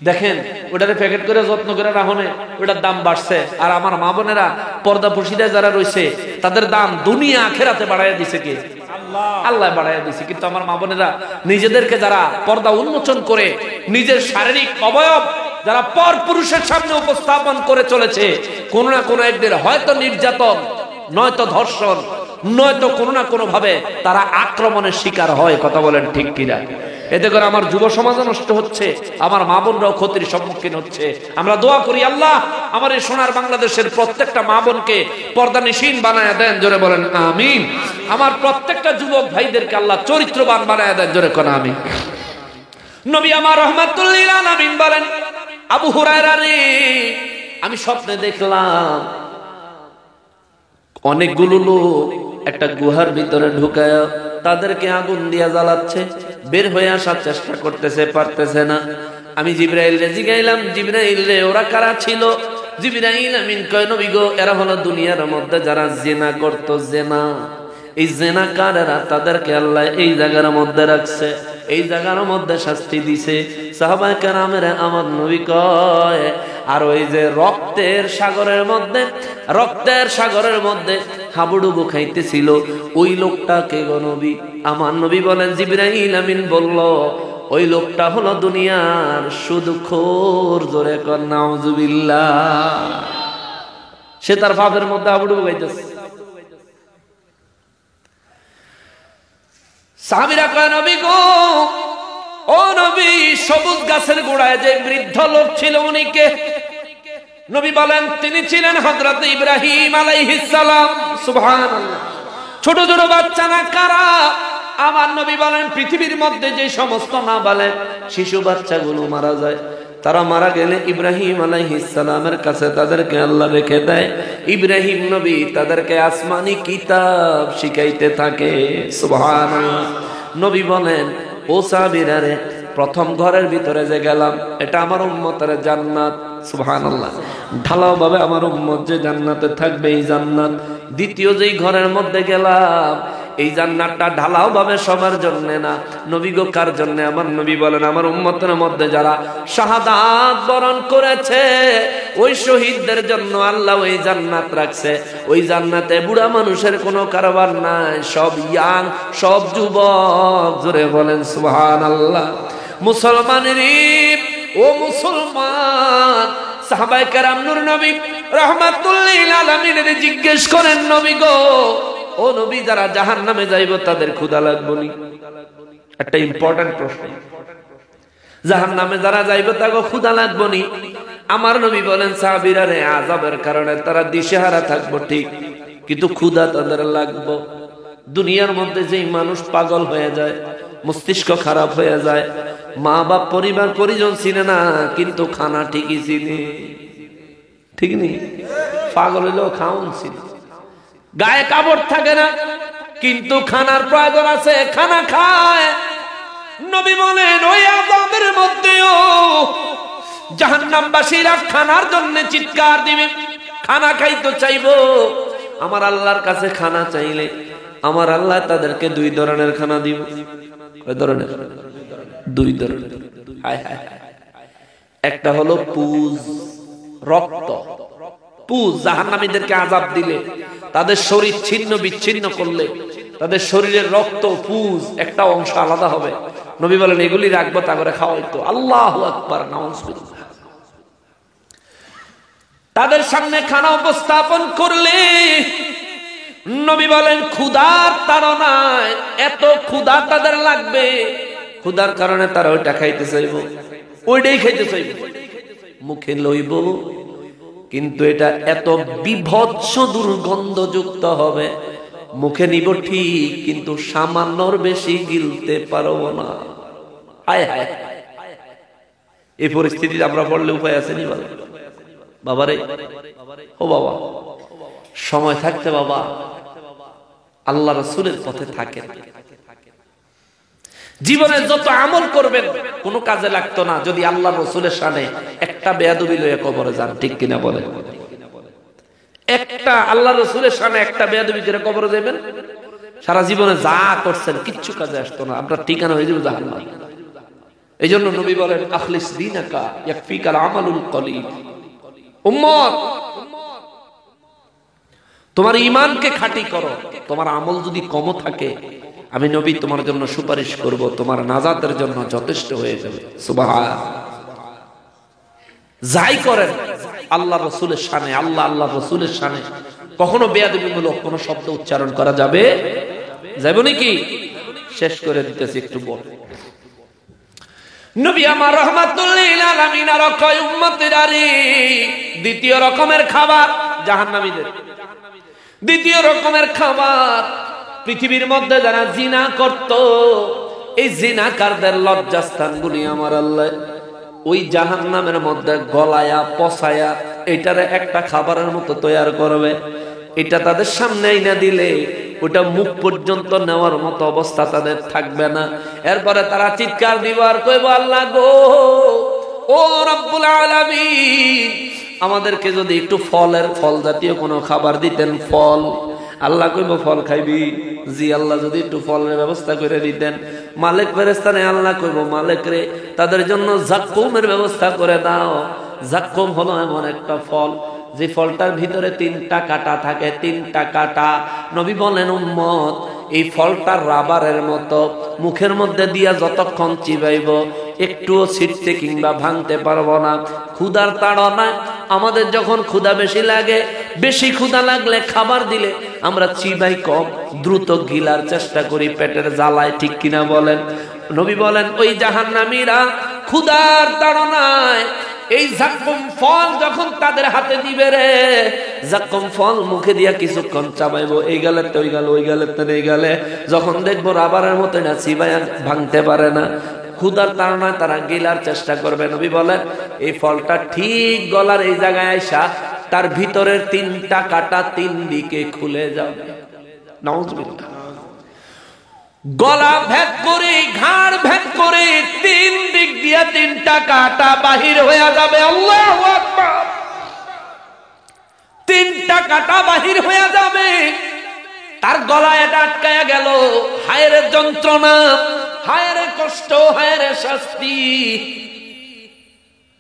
দেখেন ওটারে প্যাকেট করে যত্ন করে রাখনে ওটার দাম বাড়ছে আর আমার মা বোনেরা পর্দা পশিদা যারা রয়েছে তাদের দাম দুনিয়া আখেরাতে বাড়াইয়া দিছে কে আল্লাহ বাড়াইয়া দিছে কিন্তু আমার মা বোনেরা নিজেদেরকে যারা পর্দা উন্মোচন করে নিজের শারীরিক অবয়ব যারা পর পুরুষের সামনে উপস্থাপন করে চলেছে কোন না কোন একদিন হয়তো নির্যাতন নয়তো ধর্ষণ নয়তো কোনো না কোনো ভাবে তারা আক্রমণের শিকার হয় কথা বলেন ঠিক কিনা এতে করে আমার যুব সমাজ নষ্ট হচ্ছে আমার মা বোনরাও ক্ষতির সম্মুখীন হচ্ছে আমরা দোয়া করি আল্লাহ আমার এই সোনার বাংলাদেশের প্রত্যেকটা মা বোনকে পর্দানিশীন বানায় দেন জোরে বলেন আমিন আমার প্রত্যেকটা যুবক ভাইদেরকে আল্লাহ চরিত্রবান বানায় দেন জোরে কোন আমিন নবী আমার রাহমাতুল লিল আলামিন বলেন আবু হুরায়রা রে আমি স্বপ্নে দেখলাম অনেকগুলো লোক একটা গুহার ভিতরে ঢুকায় তাদেরকে আগুন দিয়া জ্বালাচ্ছে বের হয়ে আসার চেষ্টা করতেছে পারতেছে না আমি জিবরাইল রে জিগাইলাম জিবরাইল রে ওরা কারা ছিল জিবরাইল আমিন কয় নবী গো এরা হলো দুনিয়ার মধ্যে যারা জিনা করত জিনা এই জিনাকাররা তাদেরকে আল্লাহ এই জায়গার মধ্যে রাখছে এই জায়গার মধ্যে শাস্তি দিছে সাহাবায়ে কেরামের আমার নবী কয় আর ওই যে রক্তের সাগরের মধ্যে হাবুডুবু খাইতেছিল ওই লোকটাকে গো নবী আমার নবী বলেন জিবরাইল আমিন বলল ওই লোকটা হলো দুনিয়ার সুদখোর জোরে কর নাউজুবিল্লাহ সে তার পাপের মধ্যে হাবুডুবু খাইতেছে সাহাবীরা কয় নবী গো ও নবী সবুজ গাছের গোড়ায় যে বৃদ্ধ লোক ছিল উনি কে নবী বলেন তিনি ছিলেন হযরত ইব্রাহিম আলাইহিস সালাম সুবহানাল্লাহ ছোট ছোট বাচ্চা না কারা আমার নবী বলেন পৃথিবীর মধ্যে যে সমস্ত নাবালেগ শিশু বাচ্চাগুলো মারা যায় তারা মারা গেলে ইব্রাহিম আলাইহিস সালামের কাছে তাদেরকে আল্লাহ রেখে দেয় ইব্রাহিম নবী তাদেরকে আসমানি কিতাব শিখাইতে থাকে সুবহানাল্লাহ নবী বলেন ও সাহাবীরা রে প্রথম ঘরের ভিতরে যে গেলাম এটা আমার উম্মতের জান্নাত সুবহানাল্লাহ ঢালাও ভাবে আমার উম্মত যে জান্নাতে থাকবে এই জান্নাত দ্বিতীয় যেই ঘরের মধ্যে গেলাম এই জান্নাতটা ঢালাও ভাবে সবার জন্য না নবী গো কার জন্য আমার নবী বলেন আমার উম্মতের মধ্যে যারা শাহাদাত বরণ করেছে ওই শহীদদের জন্য আল্লাহ ওই জান্নাত রাখছে ওই জান্নাতে বুড়া মানুষের কোনো কারবার নাই সব ইয়াং সব যুবক জোরে বলেন সুবহানাল্লাহ মুসলমানের ও মুসলমান সাহাবায়ে কেরাম নূর নবী রাহমাতুল লিল আলামিনের জিজ্ঞেস করেন নবী গো ও নবী যারা জাহান্নামে যাইব তাদের ক্ষুধা লাগবে নি একটা ইম্পর্টেন্ট প্রশ্ন জাহান্নামে যারা যাইব তাদের ক্ষুধা লাগবে নি আমার নবী বলেন সাহাবীরা রে আযাবের কারণে তারা দিশেহারা থাকবে ঠিক কিন্তু ক্ষুধা তাদের লাগবে দুনিয়ার মধ্যে যেই মানুষ পাগল হয়ে যায় মস্তিষ্ক খারাপ হয়ে যায় মা বাপ পরিবার পরিজন চিনে না কিন্তু খানা ঠিকই চিনে ঠিক নেই পাগল হইলেও খাওন চিনে গায়ে কাপড় থাকে না কিন্তু খানার প্রয়োজন আছে খানা খায় নবী বলেন ওই আযাবের মধ্যেও জাহান্নামবাসীরা খানার জন্য চিৎকার দিবে খানা খাইতে চাইবো আমার আল্লাহর কাছে খানা চাইলে আমার আল্লাহ তাদেরকে দুই ধরনের খানা দিব কয় ধরনের দুই ধরনের হায় হায় একটা হলো পুজ রক্ত পুজ জাহান্নামীদেরকে আযাব দিলে তাদের শরীর ছিন্ন বিচ্ছিন্ন করলে তাদের শরীরের রক্ত পুজ একটা অংশ আলাদা হবে নবী বলেন এগুলি রাখবো তা করে খাওয়াইতো আল্লাহু আকবার নাউজুবিল্লাহ তাদের সামনে খানা উপস্থাপন করলে নবী বলেন ক্ষুধার তাড়নায় এত ক্ষুধা তাদের লাগবে ক্ষুধার কারণে তারা ওইটা খাইতে চাইবো ওইটাই খাইতে চাইবো মুখে লইব কিন্তু এটা এত বিভৎস দুর্গন্ধযুক্ত হবে মুখে নিব ঠিক কিন্তু সামান্যর বেশি গিলতে পারবো না হায় হায় এই পরিস্থিতিতে আমরা পড়লে উপায় আছে নি বাবারে ও বাবা সময় থাকতে বাবা আল্লাহ রাসূলের পথে থাকেন জীবনে যত আমল করবেন কোনো কাজে লাগতো না যদি আল্লাহ রাসূলের শানে একটা বেয়াদবি লয়ে কবরে যান। ঠিক কিনা বলেন? একটা আল্লাহ রাসূলের শানে একটা বেয়াদবি করে কবরে যাবেন, সারা জীবনে যা করছেন কিচ্ছু কাজে আসতো না, আপনার ঠিকানা হয়ে যাবে জাহান্নাম। এইজন্য নবী বলেন আখলিস দীনাকা ইয়াকফিকাল আমালুল কলিল। উম্মত, তোমার ঈমানকে খাঁটি করো, তোমার আমল যদি কম থাকে আমি নবী তোমার জন্য সুপারিশ করব, তোমার নাজাতের জন্য যথেষ্ট হয়ে যাবে। সুবহান। যাই করেন আল্লাহ রাসূলের শানে, আল্লাহ রাসূলের শানে কখনো বেয়াদবিমূলক কোনো শব্দ উচ্চারণ করা যাবে নাকি? শেষ করে দিতেছি, একটু বল। নবী আমার রাহমাতুল লিল আলামিন আর কয় উম্মতের আরে দ্বিতীয় রকমের খাবার জাহান্নামীদের, দ্বিতীয় রকমের খাবার পৃথিবীর মধ্যে যারা জিনা করত, এই জিনাকারদের লজ্জাস্থানগুলি আমার আল্লাহ ওই জাহান্নামের মধ্যে গলায়া পচায়া এটারে একটা খাবারের মতো তৈরি করবে। এটা তাদের সামনে আইনা দিলে ওটা মুখ পর্যন্ত নেওয়ার মতো অবস্থা তাদের থাকবে না। এরপরে তারা চিৎকার দিবার কইব, আল্লাহ গো, ও রব্বুল আলামিন, আমাদেরকে যদি একটু ফল জাতীয় কোনো খাবার দিতেন, ফল। আল্লাহ কইব ফল খাইবি? জি আল্লাহ, যদি একটু ফলের ব্যবস্থা করে দিতেন। মালিক ফেরেশতানে আল্লাহ কইব, মালিক রে, তাদের জন্য জাক্কুমের ব্যবস্থা করে দাও। জাক্কুম হলো এমন একটা ফল যে ফলটার ভিতরে 3টা কাঁটা থাকে, 3টা কাঁটা। নবী বলেন উম্মত, এই ফলটা রাবারের মতো, মুখের মধ্যে দিয়া যতক্ষণ চিবাইব একটুও ছিটতে কিংবা ভাঙতে পারবো না। ক্ষুধার তাড়নায় আমাদের যখন ক্ষুধা বেশি লাগে, বেশি ক্ষুধা লাগলে খাবার দিলে আমরা চিবাই কম, দ্রুত গিলার চেষ্টা করি পেটের জ্বালায়। ঠিক কিনা বলেন? নবী বলেন ওই জাহান্নামীরা ক্ষুধার তাড়নায় এই জাক্কুম ফল যখন তাদের হাতে দিবে রে, জাক্কুম ফল মুখে দিয়া কিছুক্ষণ চাবাইবো, এই গেলে তো ওই গেল, ওই গেলে তো এই গেলে, যখন দেখবো রাবারের মতো না চিবাইয়া ভাঙতে পারে না, ক্ষুধার তাড়নায় তারা গিলার চেষ্টা করবে। নবী বলেন এই ফলটা ঠিক গলার এই জায়গায় আইসা তার ভিতরের 3টা কাঁটা 3 দিকে খুলে যাবে। নাউজুবিল্লাহ। গলা ভেদ করে, ঘাড় ভেদ করে 3 দিক দিয়া 3টা কাঁটা বাহির হয়ে যাবে। আল্লাহু আকবার। 3টা কাঁটা বাহির হয়ে যাবে, তার গলায় এটা আটকায়া গেল। হায়রে যন্ত্রণা, হায়রে কষ্ট, হায়রে শাস্তি।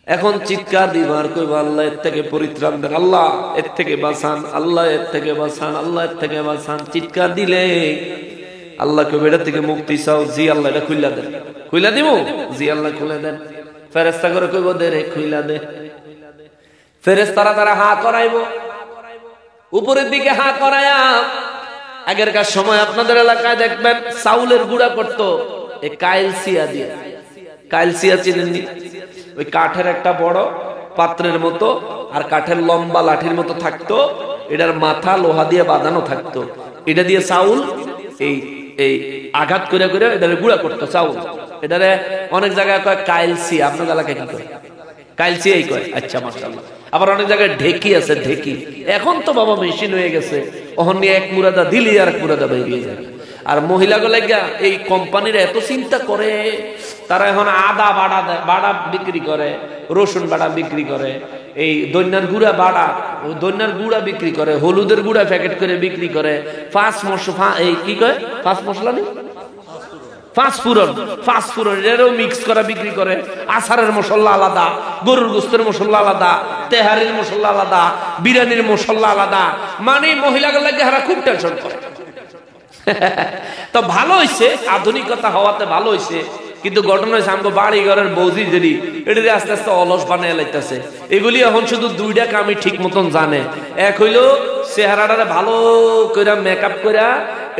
এখন চিৎকার দিবার কইব, আল্লাহ এর থেকে পরিত্রাণ দেন, আল্লাহ এর থেকে বাঁচান, আল্লাহ এর থেকে বাঁচান, আল্লাহ এর থেকে বাঁচান। চিৎকার দিলে আল্লাহকে বেড়া থেকে মুক্তি চাও, জি আল্লাহ এটা খুইলা দেন। খুইলা দিব? জি আল্লাহ খুলে দেন। ফেরেশতা করে কইব দে রে, খুইলা দে। ফেরেশতারা তারা হা করাইব, উপরের দিকে হা করায়া। আগেরকার সময় আপনাদের এলাকায় দেখবেন চাউলের গুঁড়া করতো এই কাইলসিয়া দিয়ে। কাইলসিয়া চিনেননি? ওই কাঠের একটা বড় পাত্রের মতো আর কাঠের লম্বা লাঠির মতো থাকতো, এটার মাথা লোহা দিয়ে বাঁধানো থাকতো। এটা দিয়ে চাউল এই এই আঘাত করে করে এটারে গুঁড়া করতো চাউল। এটারে অনেক জায়গায় কয় কাইলসিয়া, আপনার এলাকায় কি কয়? কাইলসিয়াই কয়। আচ্ছা, মাশাআল্লাহ। আবার অনেক জায়গায় ঢেকি আছে, ঢেকি। এখন তো বাবা মেশিন হয়ে গেছে, ওখান নিয়ে এক মুরাদা দিলি আর এক মুরাদা বেরিয়ে যায়। আর মহিলাগুলো এই কোম্পানির এত চিন্তা করে, তারা এখন আদা বাড়া দেয়, বাড়া বিক্রি করে, রসুন বাড়া বিক্রি করে, এই দৈন্যার গুঁড়া বাড়া, দৈন্যার গুঁড়া বিক্রি করে, হলুদের গুঁড়া প্যাকেট করে বিক্রি করে, এই কি কয় ফাস্ট মশলা নেই, ফাস্টফুডন এরও মিক্স করা বিক্রি করে। আচারের মশলা আলাদা, গরুর গোস্তের মশলা আলাদা, তেহারির মশলা আলাদা, বিরিয়ানির মশলা আলাদা। মানে মহিলাগুলো হারা খুব টেনশন করে। তো ভালো হয়েছে, আধুনিকতা হওয়াতে ভালো হয়েছে, কিন্তু ঘটনা হয়েছে আমাকে বাড়ি ঘরের বৌদি যদি এটা আস্তে আস্তে অলস বানিয়ে লাইতেছে। এগুলি এখন শুধু 2টা কামই ঠিক মতন জানে। এক হইলো চেহারাটারে ভালো করে মেকআপ করে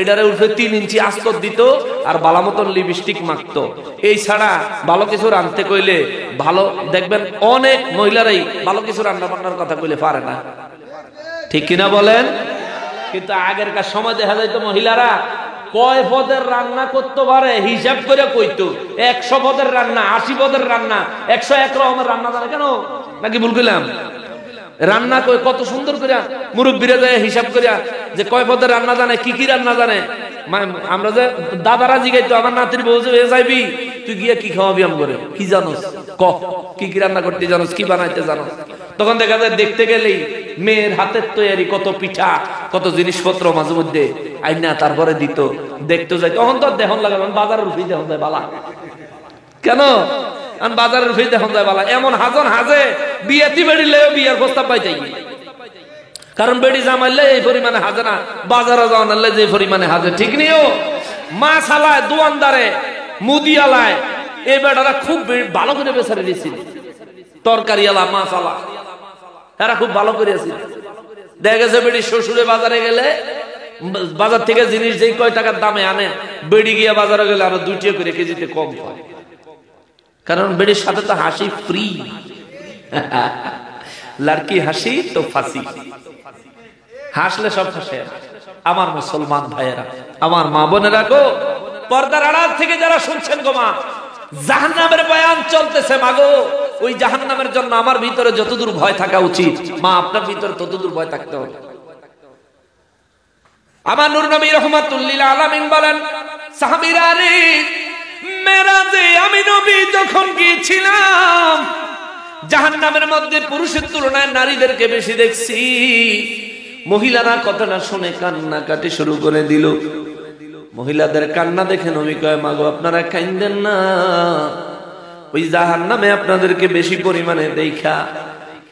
এটারে উঠে 3 ইঞ্চি আস্তর দিত আর ভালো মতন লিপস্টিক মাখতো। এই ছাড়া ভালো কিছু রাঁধতে কইলে ভালো দেখবেন অনেক মহিলারাই ভালো কিছু রান্না বান্নার কথা কইলে পারে না। ঠিক কিনা বলেন? কিন্তু আগেরকার সময় দেখা যাইতো মহিলারা কয় পদের রান্না করতে পারে হিসাব করে কইতো। 100 পদের রান্না, 80 পদের রান্না, 101 রকমের রান্না জানে। কেন? নাকি ভুল কইলাম? রান্না কত সুন্দর করে মুরব্বীরা যায় হিসাব করিয়া যে কয় পদের রান্না জানে, কি কি রান্না জানে আমরা যে দাদারা জিগাইতো আমার নাতির বউ যে যাইবি তুই গিয়ে কি খাওয়াবি আম করে কি জানোস ক কি কি রান্না করতে জানোস কি বানাইতে জানোস তখন দেখা যায় দেখতে গেলেই মেয়ের হাতের তৈরি কত পিঠা কত জিনিসপত্র মাঝে মধ্যে আইনা তারপরে দিত দেখতে যাই তখন তো দেহন লাগে বাজারের রুফি দেহন যায় বালা কেন বাজারের রুফি দেহন যায় বালা এমন হাজন হাজে বিয়েতি বেড়িলেও বিয়ের প্রস্তাব পাই যাই কারণ বেড়ি জামাইলে এই পরিমাণে হাজে না বাজারে যাওয়া নালে যে পরিমাণে হাজে ঠিক নিও মাছ আলায় দোয়ানদারে মুদি আলায় এই বেটারা খুব ভালো করে বেচারে দিয়েছিল তরকারি আলা মাছ আলা এরা খুব ভালো করে আছে দেখা গেছে বেড়ি শ্বশুরে বাজারে গেলে বাজার থেকে জিনিস যেই কয় টাকার দামে আনে বেড়ি গিয়ে বাজারে গেলে আরো 2 টাকা করে কেজিতে কম পায় কারণ বেড়ির সাথে তো হাসি ফ্রি লড়কি হাসি তো ফাঁসি হাসলে সব হাসে আমার মুসলমান ভাইয়েরা আমার মা বোনেরা গো পর্দার আড়াল থেকে যারা শুনছেন গো মা জাহান্নামের বয়ান চলতেছে মাগো ওই জাহান্নামের জন্য আমার ভিতরে যতদূর ভয় থাকা উচিত মা আপনার ভিতরে ততদূর ভয় থাকতে হবে আমার নূর নবী রাহমাতুল লিল আলামিন বলেন সাহাবীরা রে মেরাজে আমি নবী যখন গিয়েছিলাম জাহান্নামের মধ্যে পুরুষের তুলনায় নারীদেরকে বেশি দেখছি মহিলারা কথাটা শুনে কান্নাকাটি শুরু করে দিল মহিলাদের কান্না দেখে নবী কয় মাগো আপনারা কাঁদেন না ওই জাহান্নামে আপনাদেরকে বেশি পরিমাণে দেখা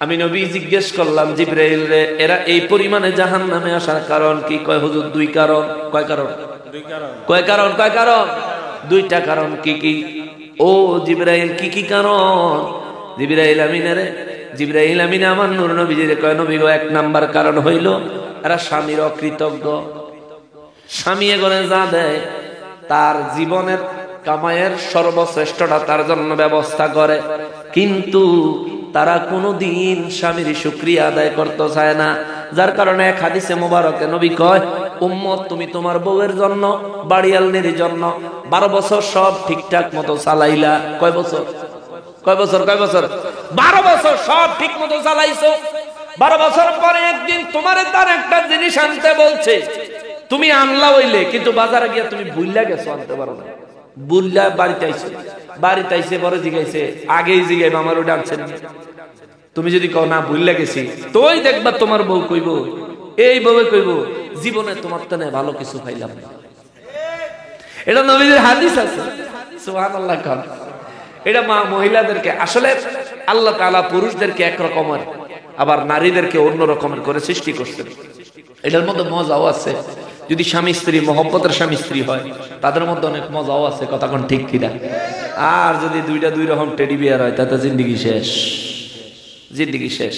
আমি নবী জিজ্ঞেস করলাম জিবরাইল রে এরা এই পরিমাণে জাহান্নামে আসার কারণ কি কয় হুজুর 2 কারণ কয় কারণ 2 কারণ কয় কারণ 2টা কারণ কি কি ও জিবরাইল কি কি কারণ জিবরাইল আমিন আমার নূর নবীজির কয় নবী গো 1 নাম্বার কারণ হইল এরা স্বামীর অকৃতজ্ঞ স্বামী এগোনে যা দেয় তার জীবনের কামাইয়ের সর্বশ্রেষ্ঠটা তার জন্য ব্যবস্থা করে কিন্তু তারা কোনোদিন স্বামীর শুকরিয়া আদায় করতে চায় না যার কারণে এক হাদিসে মোবারকে নবী কয় উম্মত তুমি তোমার বউয়ের জন্য বাড়িয়ালনির জন্য 12 বছর সব ঠিকঠাক মতো চালাইলা কয় বছর 12 বছর সব ঠিক মতো চালাইছো 12 বছর পরে একদিন তোমারে তার একটা জিনিস আনতে বলছে তুমি আনলা হইলে কিন্তু বাজারে গিয়া তুমি ভুললা গেছো আনতে পারো না বুল্লা বাড়িতে আইছে পরে জিগাইছে আগেই জিগাইবা আমার ওটা আনছেন তুমি যদি কও না ভুললা গেছি তোই দেখবা তোমার বউ কইব এই বউয়ে কইব জীবনে তোমার তনে ভালো কিছু পাইলাম না এটা নবীর হাদিস আছে সুবহানাল্লাহ খান এটা মা মহিলাদেরকে আসলে আল্লাহ তাআলা পুরুষদেরকে এক রকমের আবার নারীদেরকে অন্য রকমের করে সৃষ্টি করছেন এটার মধ্যে মজাও আছে যদি স্বামী স্ত্রী মহব্বতের স্বামী স্ত্রী হয় তাদের মধ্যে অনেক মজাও আছে কথা কোন ঠিক কিনা আর যদি 2 রকম টেডি বিয়ার হয় তাতে জিন্দেগি শেষ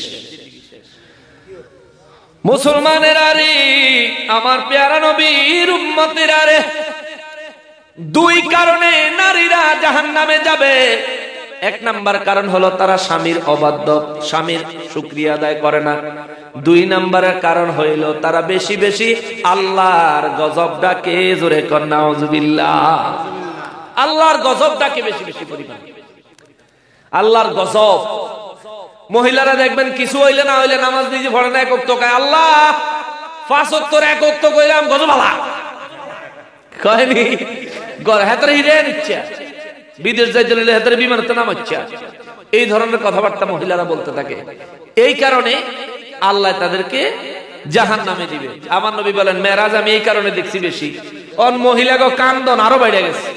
মুসলমানেরা রে আমার পেয়ারা নবীর উম্মতেরা রে 2 কারণে নারীরা জাহান্নামে যাবে 1 নাম্বার কারণ হলো তারা স্বামীর অবাধ্য স্বামীর শুকরিয়া আদায় করে না 2 নাম্বারের কারণ হইল তারা বেশি বেশি আল্লাহর গজবটাকে জোরে কর নাউজুবিল্লাহ আল্লাহর গজবটাকে বেশি বেশি পরিমাণ আল্লাহর গজব মহিলারা দেখবেন কিছু হইলে না হইলে নামাজ দিয়ে পড়ে না 1 ওয়াক্ত কয় আল্লাহ 5 ওয়াক্ত 1 ওয়াক্ত কইলাম গজবালা কয়নি ঘর হাতরে হিরে নিচ্ছে বিদেশ যাইতে হলে হাতরে বিমানতে নামাচ্ছে এই ধরনের কথাবার্তা মহিলারা বলতে থাকে এই কারণে আল্লাহ তাদেরকে জাহান্নামে দিবে আমার নবী বলেন মেরাজ আমি এই কারণে দেখছি বেশি অন মহিলাগো কান্দন আরো বাইরে গেছে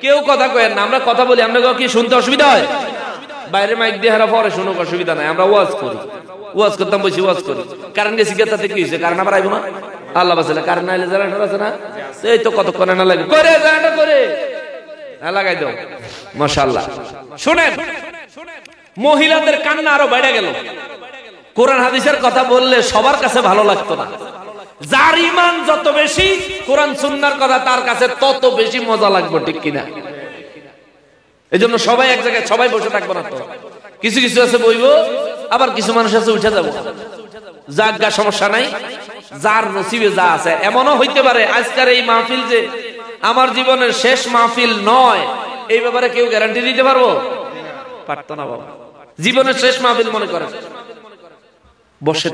কেউ কথা কয়েন না আমরা কথা বলি আমরা কি শুনতে অসুবিধা হয় বাইরে মাইক দিয়ে হারা পরে শুনুক অসুবিধা নাই আমরা ওয়াজ করি ওয়াজ করতাম বসে ওয়াজ করি কারণ গেছি তাতে কি হয়েছে কারণ আবার আইব না আল্লাহ বাসলে কারণ আইলে জানাটা আছে না এই তো কতক্ষণ না লাগে করে জানাটা করে লাগাই দাও মাশাআল্লাহ শুনেন মহিলাদের কান্না আরো বেড়ে গেল কোরআন হাদিসের কথা বললে সবার কাছে ভালো লাগতো না যার ঈমান যত বেশি কোরআন সুন্নাহর কথা তার কাছে তত বেশি মজা লাগবে ঠিক কিনা এজন্য সবাই এক জায়গায় সবাই বসে থাকবো না তো কিছু কিছু আছে বইবো আবার কিছু মানুষ আছে উঠে যাবো জাগা সমস্যা নাই যার নসিবে যা আছে এমনও হইতে পারে আজকের এই মাহফিল যে আমার জীবনের শেষ মাহফিল নয় এই ব্যাপারে কেউ গ্যারান্টি দিতে পারবো পারতো না বাবা জীবনের শেষ মাহফিল মনে করেন বসে।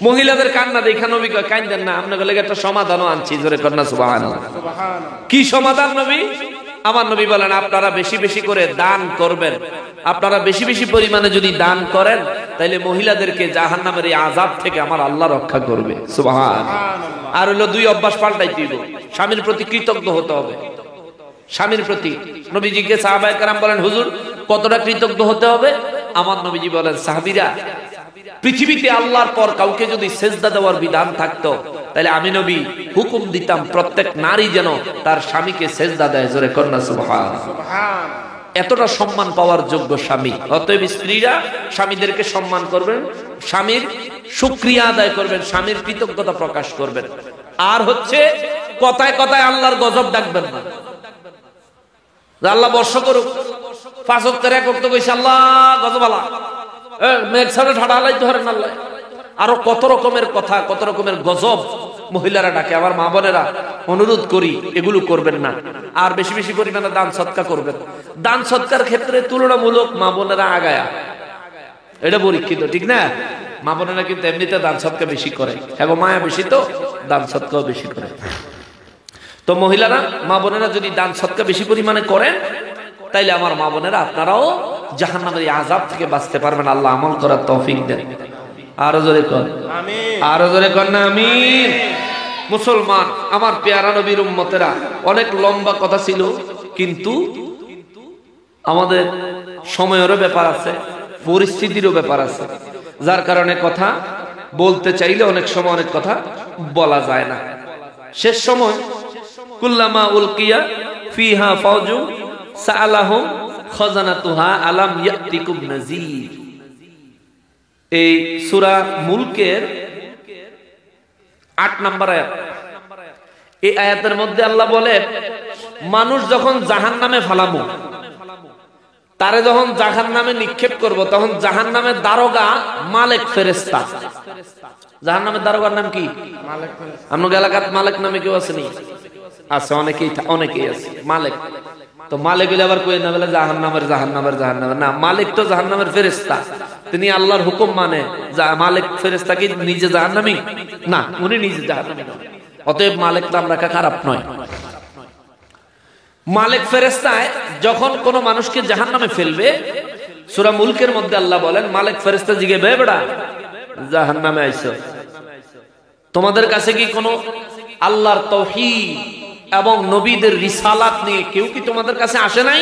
মহিলাদের কান্না দেখা নবী কয় কাঁদেন না, আপনাদের লাগি একটা সমাধানও আনছি, জোরে কন্যা সুবহানাল্লাহ। কি সমাধান নবী? আমার নবী বলেন আপনারা বেশি বেশি করে দান করবেন। আপনারা বেশি বেশি পরিমাণে যদি দান করেন তাহলে মহিলাদেরকে জাহান্নামের এই আযাব থেকে আমার আল্লাহ রক্ষা করবে। সুবহানাল্লাহ। আর হলো দুই অভ্যাস পাল্টাই দিব। স্বামীর প্রতি কৃতজ্ঞ হতে হবে। স্বামীর প্রতি নবীজিকে সাহাবায়ে কেরাম বলেন হুজুর কতটা কৃতজ্ঞ হতে হবে? আমার নবীজি বলেন সাহাবীরা পৃথিবীতে আল্লাহর পর কাউকে যদি সেজদা দেওয়ার বিধান থাকতো তাহলে আমি নবী হুকুম দিতাম প্রত্যেক নারী যেন তার স্বামীকে সেজদা দেয়, জোরে কন্যা সুবহানাল্লাহ। এতটা সম্মান পাওয়ার যোগ্য স্বামী। অতএব স্ত্রীরা স্বামীদেরকে সম্মান করবেন, স্বামীর শুকরিয়া আদায় করবেন, স্বামীর কৃতজ্ঞতা প্রকাশ করবেন। আর হচ্ছে কথায় কথায় আল্লাহর গজব ডাকবেন না। আল্লাহ বর্ষা করুক, 5 ওয়াক্তের 1 ওয়াক্ত কইছে আল্লাহ গজব আলা মেঘ ছাড়া ঠাডা আলাইতে পারেন আল্লাহ। আরো কত রকমের কথা, কত রকমের গজব মহিলারা ডাকে। আমার মা বোনেরা অনুরোধ করি এগুলো করবেন না। আর বেশি বেশি পরিমাণে দান সদকা করবেন। দান সদকার ক্ষেত্রে তুলনামূলক মা বোনেরা আগায়া, এটা পরীক্ষিত, ঠিক না? মা বোনেরা কিন্তু এমনিতে দান সদকা বেশি করে, এবং মায়া বেশি তো দান সদকাও বেশি করে। তো মহিলারা মা বোনেরা যদি দান সদকা বেশি পরিমাণে করেন তাইলে আমার মা বোনেরা আপনারাও জাহান্নামের এই আযাব থেকে বাঁচতে পারবেন। আল্লাহ আমল করার তৌফিক দেন। আরো জোরে কর আমিন, আরো জোরে কর না আমিন। মুসলমান আমার পেয়ারা নবীর উম্মতেরা, অনেক লম্বা কথা ছিল কিন্তু আমাদের সময়েরও ব্যাপার আছে, পরিস্থিতিরও ব্যাপার আছে, যার কারণে কথা বলতে চাইলে অনেক সময় অনেক কথা বলা যায় না। শেষ সময় কুল্লামা উলকিয়া ফিহা ফাউজু সাআলাহুম খাজানাতুহা আলাম ইয়াতিকুম নাযীর। এই সূরা মুলকের 8 নম্বর আয়াত। এই আয়াতের মধ্যে আল্লাহ বলে মানুষ যখন জাহান্নামে ফালামু, তারে যখন জাহান্নামে নিক্ষেপ করব তখন জাহান্নামের দারোগা মালিক ফেরেশতা। জাহান্নামের দারোগার নাম কি? মালিক ফেরেশতা। আপনাদের এলাকার মালিক নামে কেউ আছে নি? আছে, অনেকেই আছে মালিক। তো মালিক হইলে আবার কই না বলে জাহান্নামের না, মালিক তো জাহান্নামের ফেরেশতা। তিনি আল্লাহর হুকুম মানে। মালিক ফেরেশতা কি নিজে জাহান্নামী না? উনি নিজে জাহান্নামী নয়। অতএব মালিক নাম রাখা খারাপ নয়। মালিক ফেরেশতায় যখন কোন মানুষকে জাহান্নামে ফেলবে, সূরা মুলকের মধ্যে আল্লাহ বলেন মালিক ফেরেশতা জিজ্ঞাসা, বেটা জাহান্নামে আইছো, তোমাদের কাছে কি কোনো আল্লাহর তাওহীদ এবং নবীদের রিসালাত নিয়ে কেউ কি তোমাদের কাছে আসে নাই?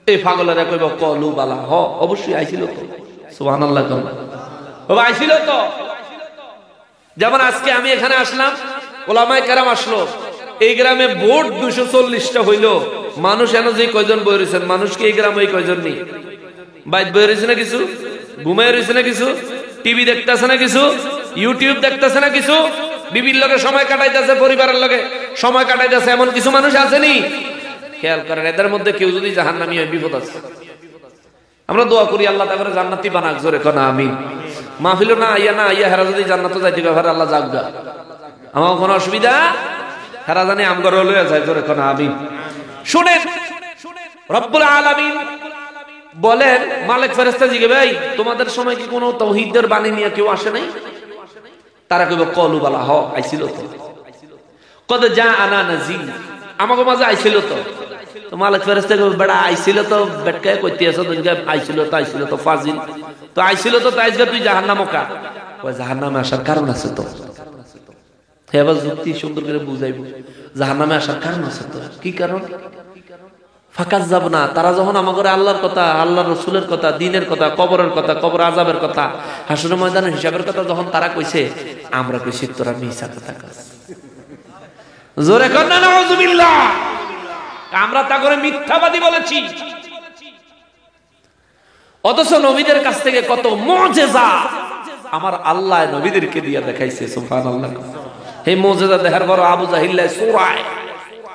এই পাগলেরা কইব কলু বালা, হ অবশ্যই আইছিল তো। সুবহানাল্লাহ। ও আইছিল তো। যেমন আজকে আমি এখানে আসলাম, ওলামায়ে কেরাম আসলো, এই গ্রামে ভোট 240টা হইলো, মানুষ এন যে কয়জন বই রয়েছেন, মানুষ কি এই গ্রামে এই কয়জন নেই? বাইত বই রয়েছে না কিছু, ঘুমায় রয়েছে না কিছু, টিভি দেখতেছে না কিছু, ইউটিউব দেখতেছে না কিছু, বিভিন্ন লোকের সময় কাটাইতেছে, পরিবারের লোকে সময় কাটাইতেছে, এমন কিছু মানুষ আসেনি? খেয়াল করেন, এদের মধ্যে কেউ যদি জাহান্নামী হয় বিপদ আছে। আমরা দোয়া করি আল্লাহ তাআলা জান্নাতি বানাক, জোরে কোন আমিন। মাহফিল না আইয়া হেরা যদি জান্নাতে যাইতে ব্যাপারে আল্লাহ যাকগা, আমার কোনো অসুবিধা হেরা জানি আমগর লয়ে যায়, জোরে কোন আমিন। শুনেন, রব্বুল আলামিন বলেন মালিক ফেরেশতা জিজ্ঞাসা, ভাই তোমাদের সময় কি কোনো তাওহীদের বাণী নিয়ে কেউ আসে নাই? তারা কইব কলু বালা, হ আইছিল তো। কদ জাআনা নাযীর, আমাগো মাঝে আইছিল তো। তো মালিক ফেরেশতা কইব বেটা আইছিল তো, বেটকায় কইতে আছো দুনিয়া, আইছিল তো ফাজিল, তো আইছিল তো তাই আজকে তুই জাহান্নামে কা? কই জাহান্নামে আসার কারণ আছে তো। এবার যুক্তি সুন্দর করে বুঝাইবো, জাহান্নামে আসার কারণ আছে তো। কি কারণ? ফাঁকাজ যাব না, তারা যখন আমাদের আল্লাহর কথা, আল্লাহ রসুলের কথা, দিনের কথা, কবরের কথা, কবর আযাবের কথা, হাসরের ময়দানের হিসাবের কথা যখন তারা কইছে, আমরা কইছি তোরা মিছা কথা কস। জোরে কর না নাউযুবিল্লাহ। আমরা তা করে মিথ্যাবাদী বলেছি। অথচ নবীদের কাছ থেকে কত মুজিজা আমার আল্লাহ নবীদেরকে দিয়ে দেখাইছে, সুবহানাল্লাহ। এই মুজিজা দেখার পর আবু জাহিল সূরায়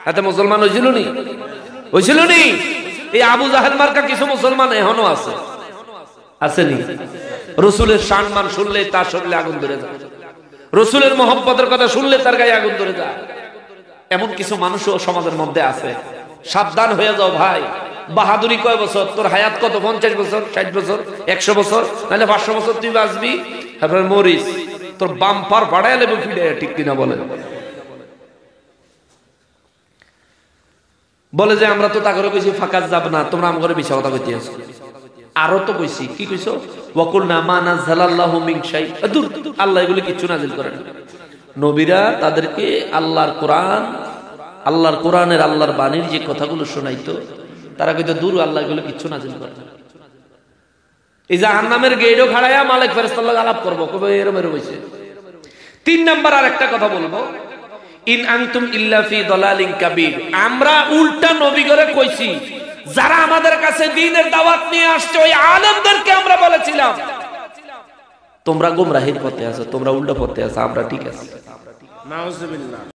এতে মুসলমান হইছিল নি? হইছিল নি? এই আবু জাহেল মার্কা কিছু মুসলমান এখনো আছে, আসেনি? রাসূলের সম্মান শুনলে তার শরীরে আগুন ধরে যায়, রাসূলের মহব্বতের কথা শুনলে তার গায়ে আগুন ধরে যায়। এমন কিছু মানুষও সমাজের মধ্যে আছে। সাবধান হয়ে যাও ভাই, বাহাদুরি কয় বছর, তোর হায়াত কত, 50 বছর, 60 বছর, 100 বছর, নাহলে 500 বছর তুই বাঁচবি, তারপরে মরিস, তোর বাম্পার ফাড়ায় লেবু ফিডে, ঠিক কিনা বলেন? বলে যে আমরা তো তা করে কইছি ফাঁকা যাব না, তোমরা আম করে মিছা কথা কইতে আছো। আরো তো কইছি, কি কইছো? ওয়াকুলনা মা নাযালাল্লাহু মিন শাই, দূর, আল্লাহ এগুলো কিছু নাযিল করেন। নবীরা তাদেরকে আল্লাহর কোরআন, আল্লাহর কোরআনের, আল্লাহর বাণীর যে কথাগুলো শোনাইতো, তারা কইতো দূর, আল্লাহ এগুলো কিছু নাযিল করেন। এই জাহান্নামের গেটও খাড়ায়া মালিক ফেরেশতার লগে আলাপ করব, কবে এরম এরম হইছে। 3 নাম্বার আর একটা কথা বলবো, ইন আনতুম ইল্লা ফি দালালিন কাবীর। আমরা উল্টা নবী করে কইছি, যারা আমাদের কাছে দ্বীনের দাওয়াত নিয়ে আসছে ওই আলেমদেরকে আমরা বলেছিলাম তোমরা গোমরাহির পথে আছো, তোমরা উল্টা পথে আছো, আমরা ঠিক আছে। নাউজুবিল্লাহ।